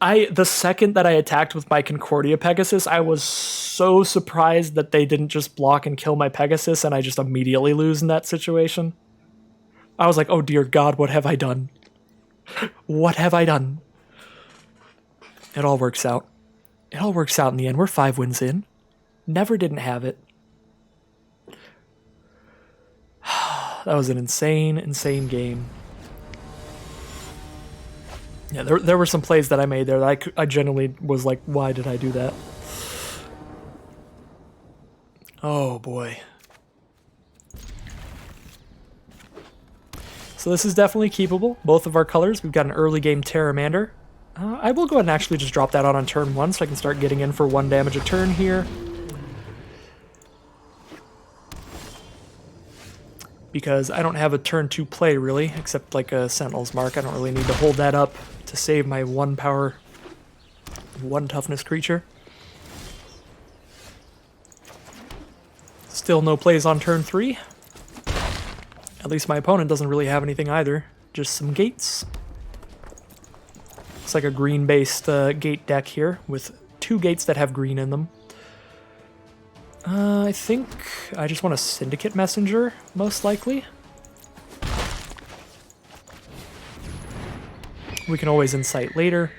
Speaker 1: The second that I attacked with my Concordia Pegasus, I was so surprised that they didn't just block and kill my Pegasus and I just immediately lose in that situation. I was like, oh dear God, what have I done? What have I done? It all works out. It all works out in the end. We're 5 wins in. Never didn't have it. That was an insane, insane game. Yeah, there were some plays that I made there that I genuinely was like, why did I do that? Oh boy. So this is definitely keepable. Both of our colors. We've got an early game Terramander. I will go ahead and actually just drop that on turn 1 so I can start getting in for 1 damage a turn here. Because I don't have a turn 2 play, really, except like a Sentinel's Mark. I don't really need to hold that up to save my 1 power, 1 toughness creature. Still no plays on turn 3. At least my opponent doesn't really have anything either. Just some gates. It's like a green-based gate deck here with 2 gates that have green in them. I think I just want a Syndicate Messenger, most likely. We can always Insight later.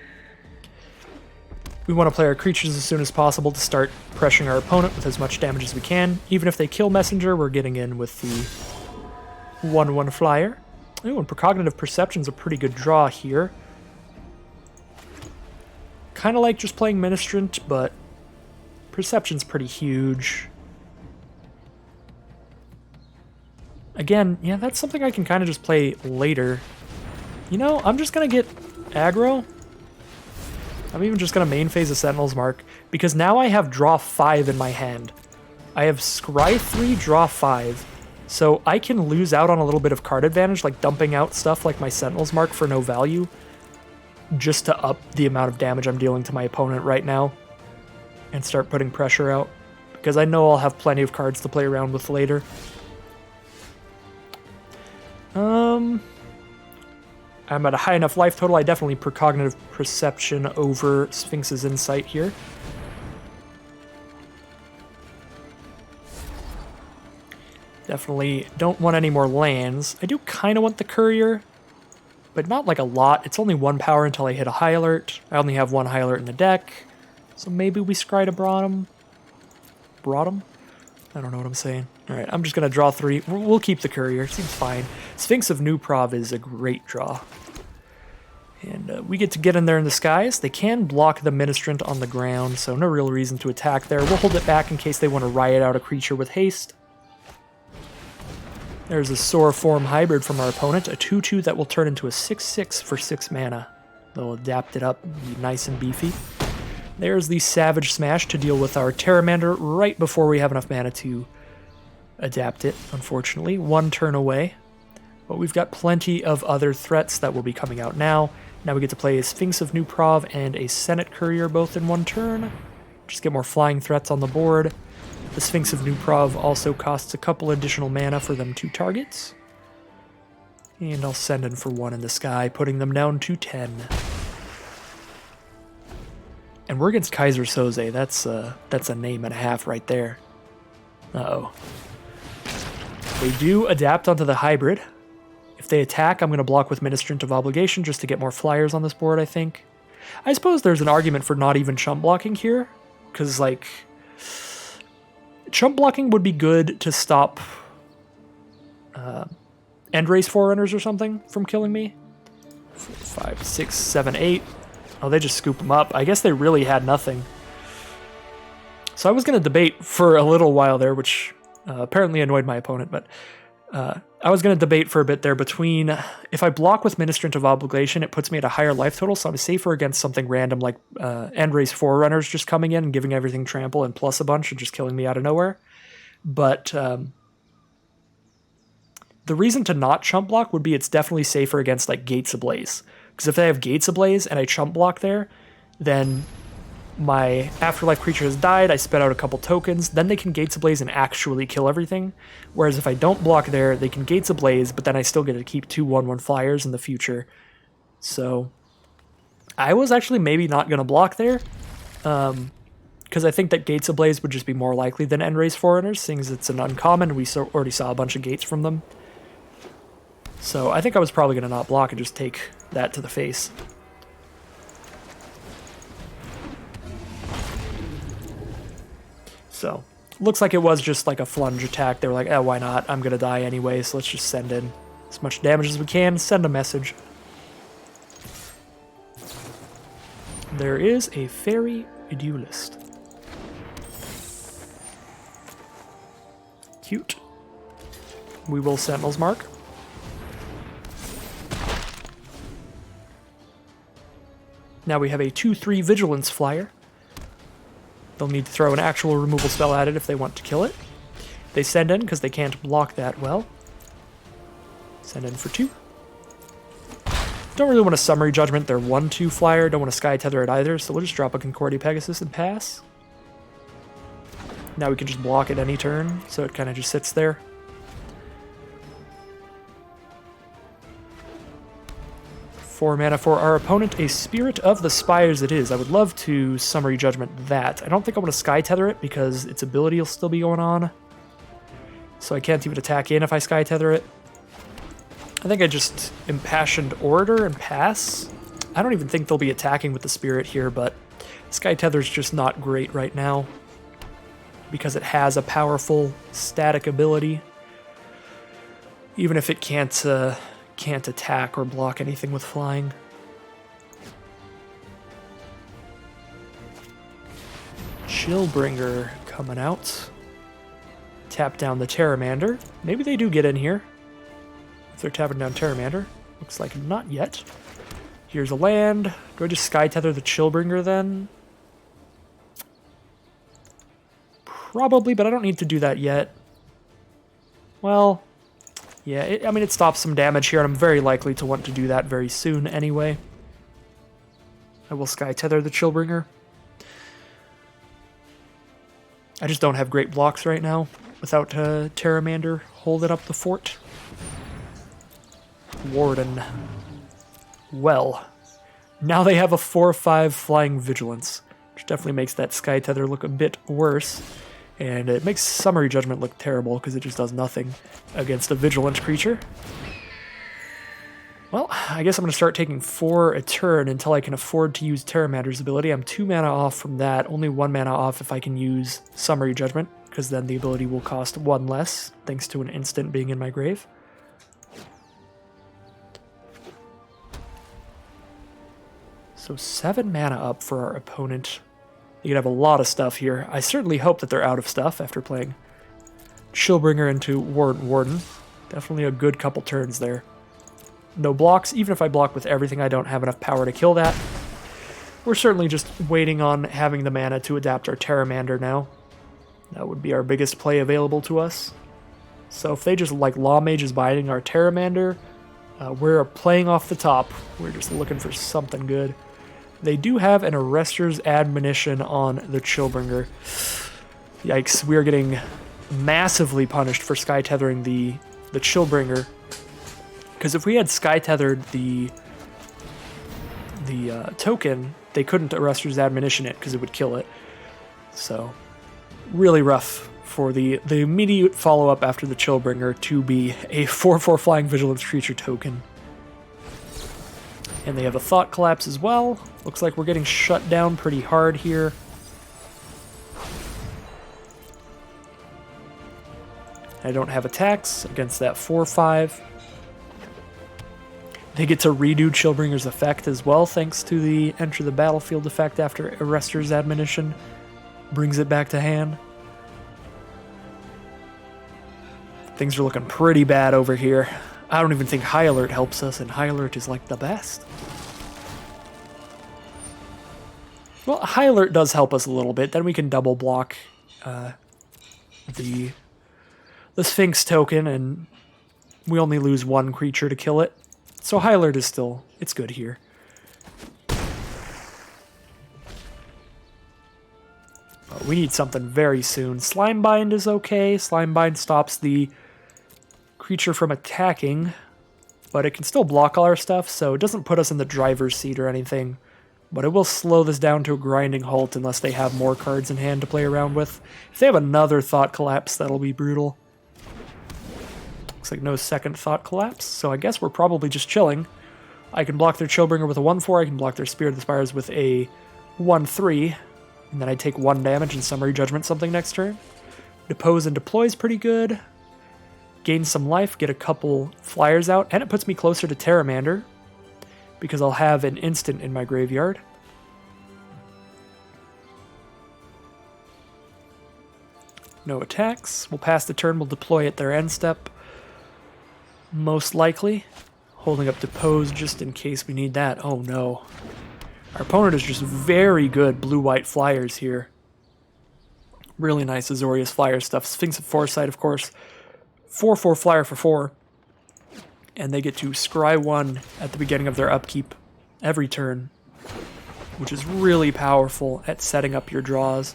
Speaker 1: We want to play our creatures as soon as possible to start pressuring our opponent with as much damage as we can. Even if they kill Messenger, we're getting in with the 1/1 flyer. Ooh, and Precognitive Perception's a pretty good draw here. Kind of like just playing Ministrant, but Perception's pretty huge. Again, yeah, that's something I can kind of just play later. You know, I'm just going to get aggro. I'm even just going to main phase a Sentinel's Mark, because now I have draw 5 in my hand. I have scry 3, draw 5. So I can lose out on a little bit of card advantage, like dumping out stuff like my Sentinel's Mark for no value, just to up the amount of damage I'm dealing to my opponent right now and start putting pressure out, because I know I'll have plenty of cards to play around with later. I'm at a high enough life total. I definitely precognitive perception over Sphinx's Insight here. Definitely don't want any more lands. I do kind of want the Courier, but not like a lot. It's only 1 power until I hit a high alert. I only have 1 high alert in the deck, so maybe we scry to Broadham. Broadham? I don't know what I'm saying. Alright, I'm just going to draw 3. We'll keep the Courier. Seems fine. Sphinx of New Prov is a great draw. And we get to get in there in the skies. They can block the Ministrant on the ground, so no real reason to attack there. We'll hold it back in case they want to riot out a creature with haste. There's a Sora Form hybrid from our opponent, a 2/2 that will turn into a 6/6 for 6 mana. They'll adapt it up, be nice and beefy. There's the Savage Smash to deal with our Pteramander right before we have enough mana to adapt it, unfortunately. 1 turn away. But we've got plenty of other threats that will be coming out now. Now we get to play a Sphinx of New Prov and a Senate Courier both in 1 turn. Just get more flying threats on the board. The Sphinx of New Prov also costs a couple additional mana for them 2 targets. And I'll send in for 1 in the sky, putting them down to 10. And we're against Kaiser Soze. That's a name and a half right there. Uh-oh. They do adapt onto the hybrid. If they attack, I'm going to block with Ministrant of Obligation just to get more flyers on this board, I think. I suppose there's an argument for not even chump blocking here, because, like, chump blocking would be good to stop Endrace Forerunners or something from killing me. 4, 5, 6, 7, 8. Oh, they just scoop them up. I guess they really had nothing. So I was going to debate for a little while there, which apparently annoyed my opponent, but I was going to debate for a bit there between, if I block with Ministrant of Obligation, it puts me at a higher life total, so I'm safer against something random like Endrace Forerunners just coming in and giving everything trample and plus a bunch and just killing me out of nowhere. But the reason to not chump block would be it's definitely safer against like Gates Ablaze. Because if they have Gates Ablaze and I chump block there, then my Afterlife creature has died, I spit out a couple tokens, then they can Gates Ablaze and actually kill everything. Whereas if I don't block there, they can Gates Ablaze, but then I still get to keep 2 1/1 flyers in the future. So I was actually maybe not going to block there, because I think that Gates Ablaze would just be more likely than Endrace Forerunners, seeing as it's an uncommon. We already saw a bunch of gates from them. So I think I was probably going to not block and just take that to the face. So, looks like it was just like a flunge attack. They were like, oh, why not? I'm going to die anyway, so let's just send in as much damage as we can. Send a message. There is a Fairy Duelist. Cute. We will Sentinel's Mark. Now we have a 2/3 Vigilance Flyer. They'll need to throw an actual removal spell at it if they want to kill it. They send in because they can't block that well. Send in for 2. Don't really want a Summary Judgment. They're 1/2 flyer. Don't want to Sky Tether it either, so we'll just drop a Concordia Pegasus and pass. Now we can just block at any turn, so it kind of just sits there. Four mana for our opponent, a Spirit of the Spires it is. I would love to Summary Judgment that. I don't think I want to Sky Tether it because its ability will still be going on. So I can't even attack in if I Sky Tether it. I think I just Impassioned Orator and pass. I don't even think they'll be attacking with the Spirit here, but Sky Tether's just not great right now because it has a powerful static ability. Even if it can't attack or block anything with flying. Chillbringer coming out. Tap down the Pteramander. Maybe they do get in here. If they're tapping down Pteramander. Looks like not yet. Here's a land. Do I just Sky Tether the Chillbringer then? Probably, but I don't need to do that yet. Well, yeah, I mean, it stops some damage here, and I'm very likely to want to do that very soon anyway. I will Sky Tether the Chillbringer. I just don't have great blocks right now without Terramander holding up the fort. Warden. Well, now they have a 4/5 Flying Vigilance, which definitely makes that Sky Tether look a bit worse. And it makes Summary Judgment look terrible because it just does nothing against a Vigilant creature. Well, I guess I'm going to start taking 4 a turn until I can afford to use Terramander's ability. I'm 2 mana off from that, only 1 mana off if I can use Summary Judgment, because then the ability will cost 1 less, thanks to an instant being in my grave. So 7 mana up for our opponent. You can have a lot of stuff here. I certainly hope that they're out of stuff after playing Chillbringer into Warden. Definitely a good couple turns there. No blocks. Even if I block with everything, I don't have enough power to kill that. We're certainly just waiting on having the mana to adapt our Terramander now. That would be our biggest play available to us. So if they just like Law Mage's Binding our Terramander, we're playing off the top. We're just looking for something good. They do have an Arrester's Admonition on the Chillbringer. Yikes, we are getting massively punished for Sky Tethering the Chillbringer. Because if we had Sky Tethered the token, they couldn't Arrester's Admonition it because it would kill it. So, really rough for the immediate follow-up after the Chillbringer to be a 4/4 Flying Vigilance creature token. And they have a Thought Collapse as well. Looks like we're getting shut down pretty hard here. I don't have attacks against that 4/5. They get to redo Chillbringer's effect as well, thanks to the Enter the Battlefield effect after Arrester's Admonition brings it back to hand. Things are looking pretty bad over here. I don't even think High Alert helps us, and High Alert is like the best. Well, High Alert does help us a little bit. Then we can double block the Sphinx token, and we only lose 1 creature to kill it. So High Alert is still, it's good here. We need something very soon. Slimebind is okay. Slimebind stops the creature from attacking, but it can still block all our stuff, so it doesn't put us in the driver's seat or anything. But it will slow this down to a grinding halt unless they have more cards in hand to play around with. If they have another Thought Collapse, that'll be brutal. Looks like no second Thought Collapse, so I guess we're probably just chilling. I can block their Chillbringer with a 1/4, I can block their Spirit of the Spires with a 1/3, and then I take 1 damage and Summary Judgment something next turn. Depose and Deploy is pretty good. Gain some life, get a couple flyers out, and it puts me closer to Terramander, because I'll have an instant in my graveyard. No attacks. We'll pass the turn, we'll deploy at their end step. Most likely. Holding up Depose just in case we need that. Oh no. Our opponent is just very good blue-white flyers here. Really nice Azorius flyer stuff. Sphinx of Foresight, of course. 4/4 flyer for 4. And they get to scry 1 at the beginning of their upkeep every turn, which is really powerful at setting up your draws.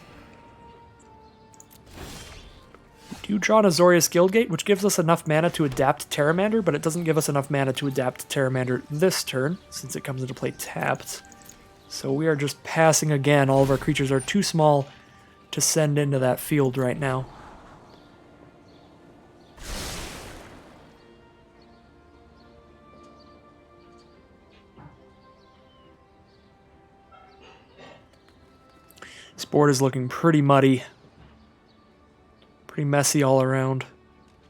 Speaker 1: We do draw an Azorius Guildgate, which gives us enough mana to adapt Terramander, but it doesn't give us enough mana to adapt Terramander this turn, since it comes into play tapped. So we are just passing again. All of our creatures are too small to send into that field right now. This board is looking pretty muddy. Pretty messy all around.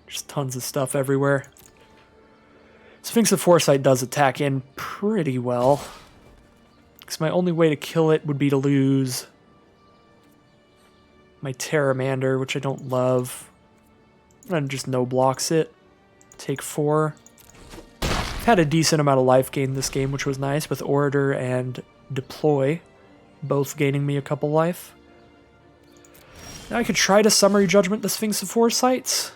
Speaker 1: Just tons of stuff everywhere. Sphinx of Foresight does attack in pretty well. Because my only way to kill it would be to lose my Terramander, which I don't love. And just no blocks it. Take 4. Had a decent amount of life gain this game, which was nice, with Orator and Deploy both gaining me a couple life. Now I could try to Summary Judgment the Sphinx of Foresight,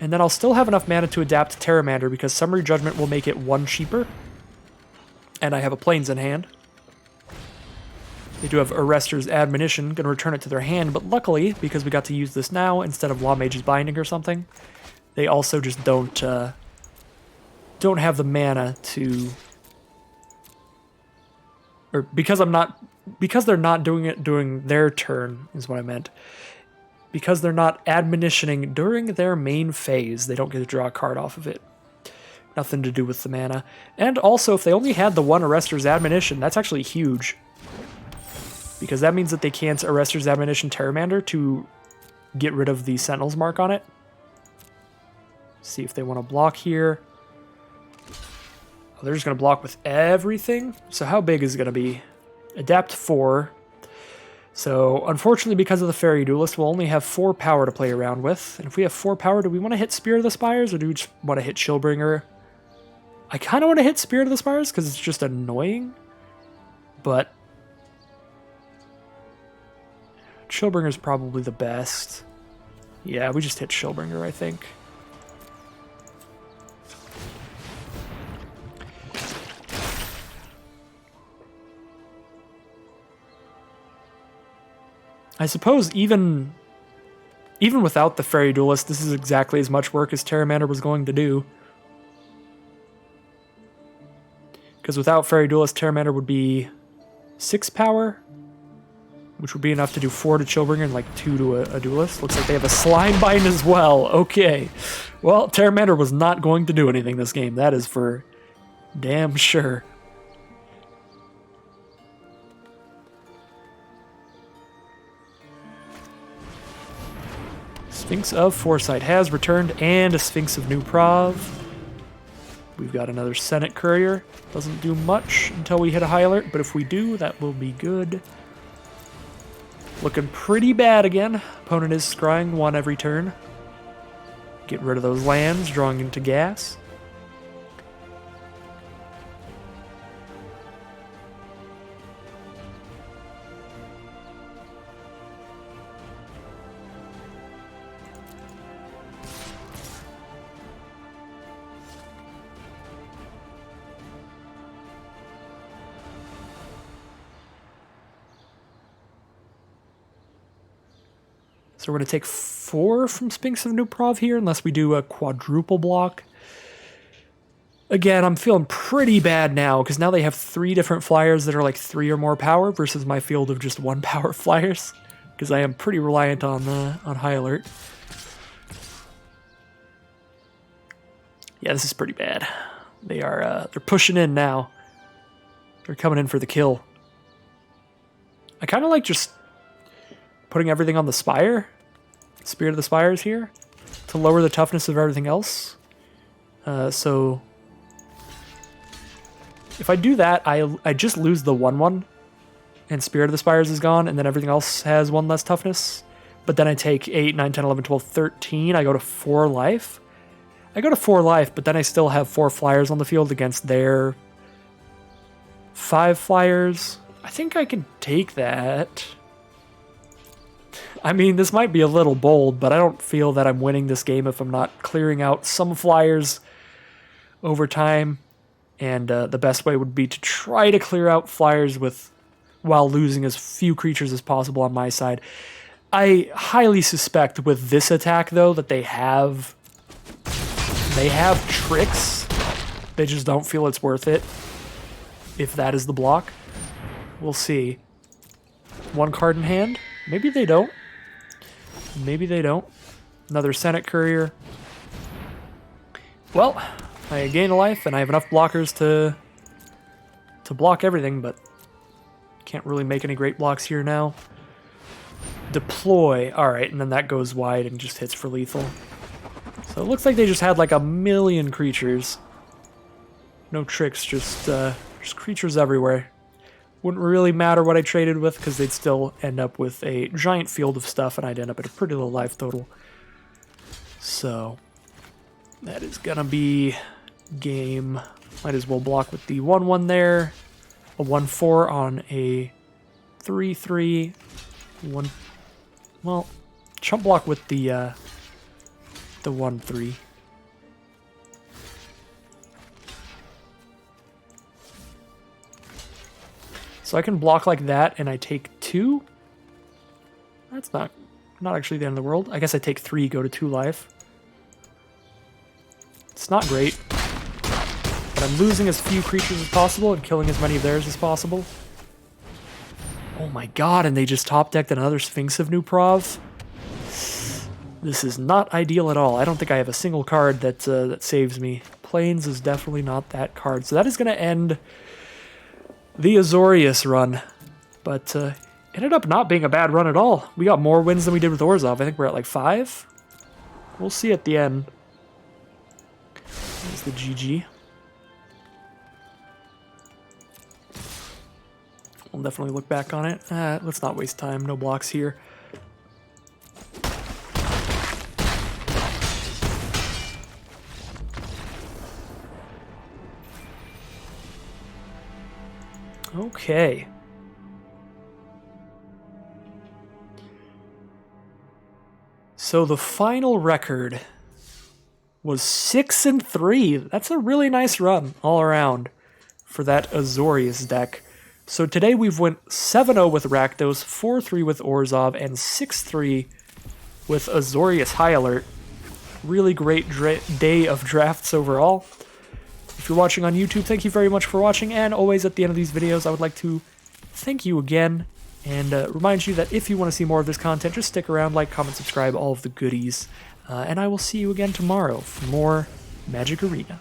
Speaker 1: and then I'll still have enough mana to adapt Terramander because Summary Judgment will make it 1 cheaper. And I have a Plains in hand. They do have Arrester's Admonition, gonna return it to their hand, but luckily, because we got to use this now instead of Law Mage's Binding or something, they also just don't have the mana to... Or because they're not doing it during their turn, is what I meant. Because they're not admonitioning during their main phase, they don't get to draw a card off of it. Nothing to do with the mana. And also, if they only had the 1 Arrester's Admonition, that's actually huge. Because that means that they can't Arrester's Admonition Terramander to get rid of the Sentinel's Mark on it. See if they want to block here. Oh, they're just going to block with everything? So how big is it going to be? Adapt 4. So, unfortunately, because of the Fairy Duelist, we'll only have 4 power to play around with. And if we have 4 power, do we want to hit Spear of the Spires, or do we just want to hit Chillbringer? I kind of want to hit Spirit of the Spires, because it's just annoying. But Chillbringer's probably the best. Yeah, we just hit Chillbringer, I think. I suppose even without the Fairy Duelist, this is exactly as much work as Terramander was going to do. Because without Fairy Duelist, Terramander would be 6 power, which would be enough to do 4 to Chillbringer and like 2 to a Duelist. Looks like they have a Slime Bind as well. Okay. Well, Terramander was not going to do anything this game. That is for damn sure. Sphinx of Foresight has returned, and a Sphinx of New Prov. We've got another Senate Courier. Doesn't do much until we hit a high alert, but if we do, that will be good. Looking pretty bad again. Opponent is scrying 1 every turn. Get rid of those lands, drawing into gas. So we're going to take 4 from Sphinx of New Prov here, unless we do a quadruple block. Again, I'm feeling pretty bad now, because now they have 3 different flyers that are like 3 or more power, versus my field of just 1 power flyers, because I am pretty reliant on high alert. Yeah, this is pretty bad. They're pushing in now. They're coming in for the kill. I kind of like just putting everything on the Spire. Spirit of the Spires here to lower the toughness of everything else. So if I do that, I just lose the 1/1 and Spirit of the Spires is gone, and then everything else has 1 less toughness. But then I take 8, 9, 10, 11, 12, 13. I go to 4 life. I go to 4 life, but then I still have 4 flyers on the field against their 5 flyers. I think I can take that. I mean, this might be a little bold, but I don't feel that I'm winning this game if I'm not clearing out some flyers over time. And the best way would be to try to clear out flyers while losing as few creatures as possible on my side. I highly suspect with this attack, though, that they have tricks. They just don't feel it's worth it, if that is the block. We'll see. 1 card in hand. Maybe they don't. Maybe they don't. Another Senate Courier. Well, I gain a life, and I have enough blockers to block everything, but can't really make any great blocks here now. Deploy. Alright, and then that goes wide and just hits for lethal. So it looks like they just had like a million creatures. No tricks, just creatures everywhere. Wouldn't really matter what I traded with, because they'd still end up with a giant field of stuff, and I'd end up at a pretty low life total. So that is gonna be game. Might as well block with the 1/1 there. A 1/4 on a 3/3. Well, chump block with the 1/3. So I can block like that, and I take 2. That's not actually the end of the world. I guess I take 3, go to 2 life. It's not great, but I'm losing as few creatures as possible and killing as many of theirs as possible. Oh my god, and they just top decked another Sphinx of New Prov. This is not ideal at all. I don't think I have a single card that that saves me. Plains is definitely not that card. So that is going to end the Azorius run. But ended up not being a bad run at all. We got more wins than we did with Orzhov. I think we're at like 5. We'll see at the end. There's the GG. We'll definitely look back on it. Let's not waste time. No blocks here. Okay. So the final record was 6-3. That's a really nice run all around for that Azorius deck. So today we've went 7-0 with Rakdos, 4-3 with Orzhov, and 6-3 with Azorius High Alert. Really great day of drafts overall. If you're watching on YouTube, thank you very much for watching, and always at the end of these videos, I would like to thank you again, and remind you that if you want to see more of this content, just stick around, like, comment, subscribe, all of the goodies, and I will see you again tomorrow for more Magic Arena.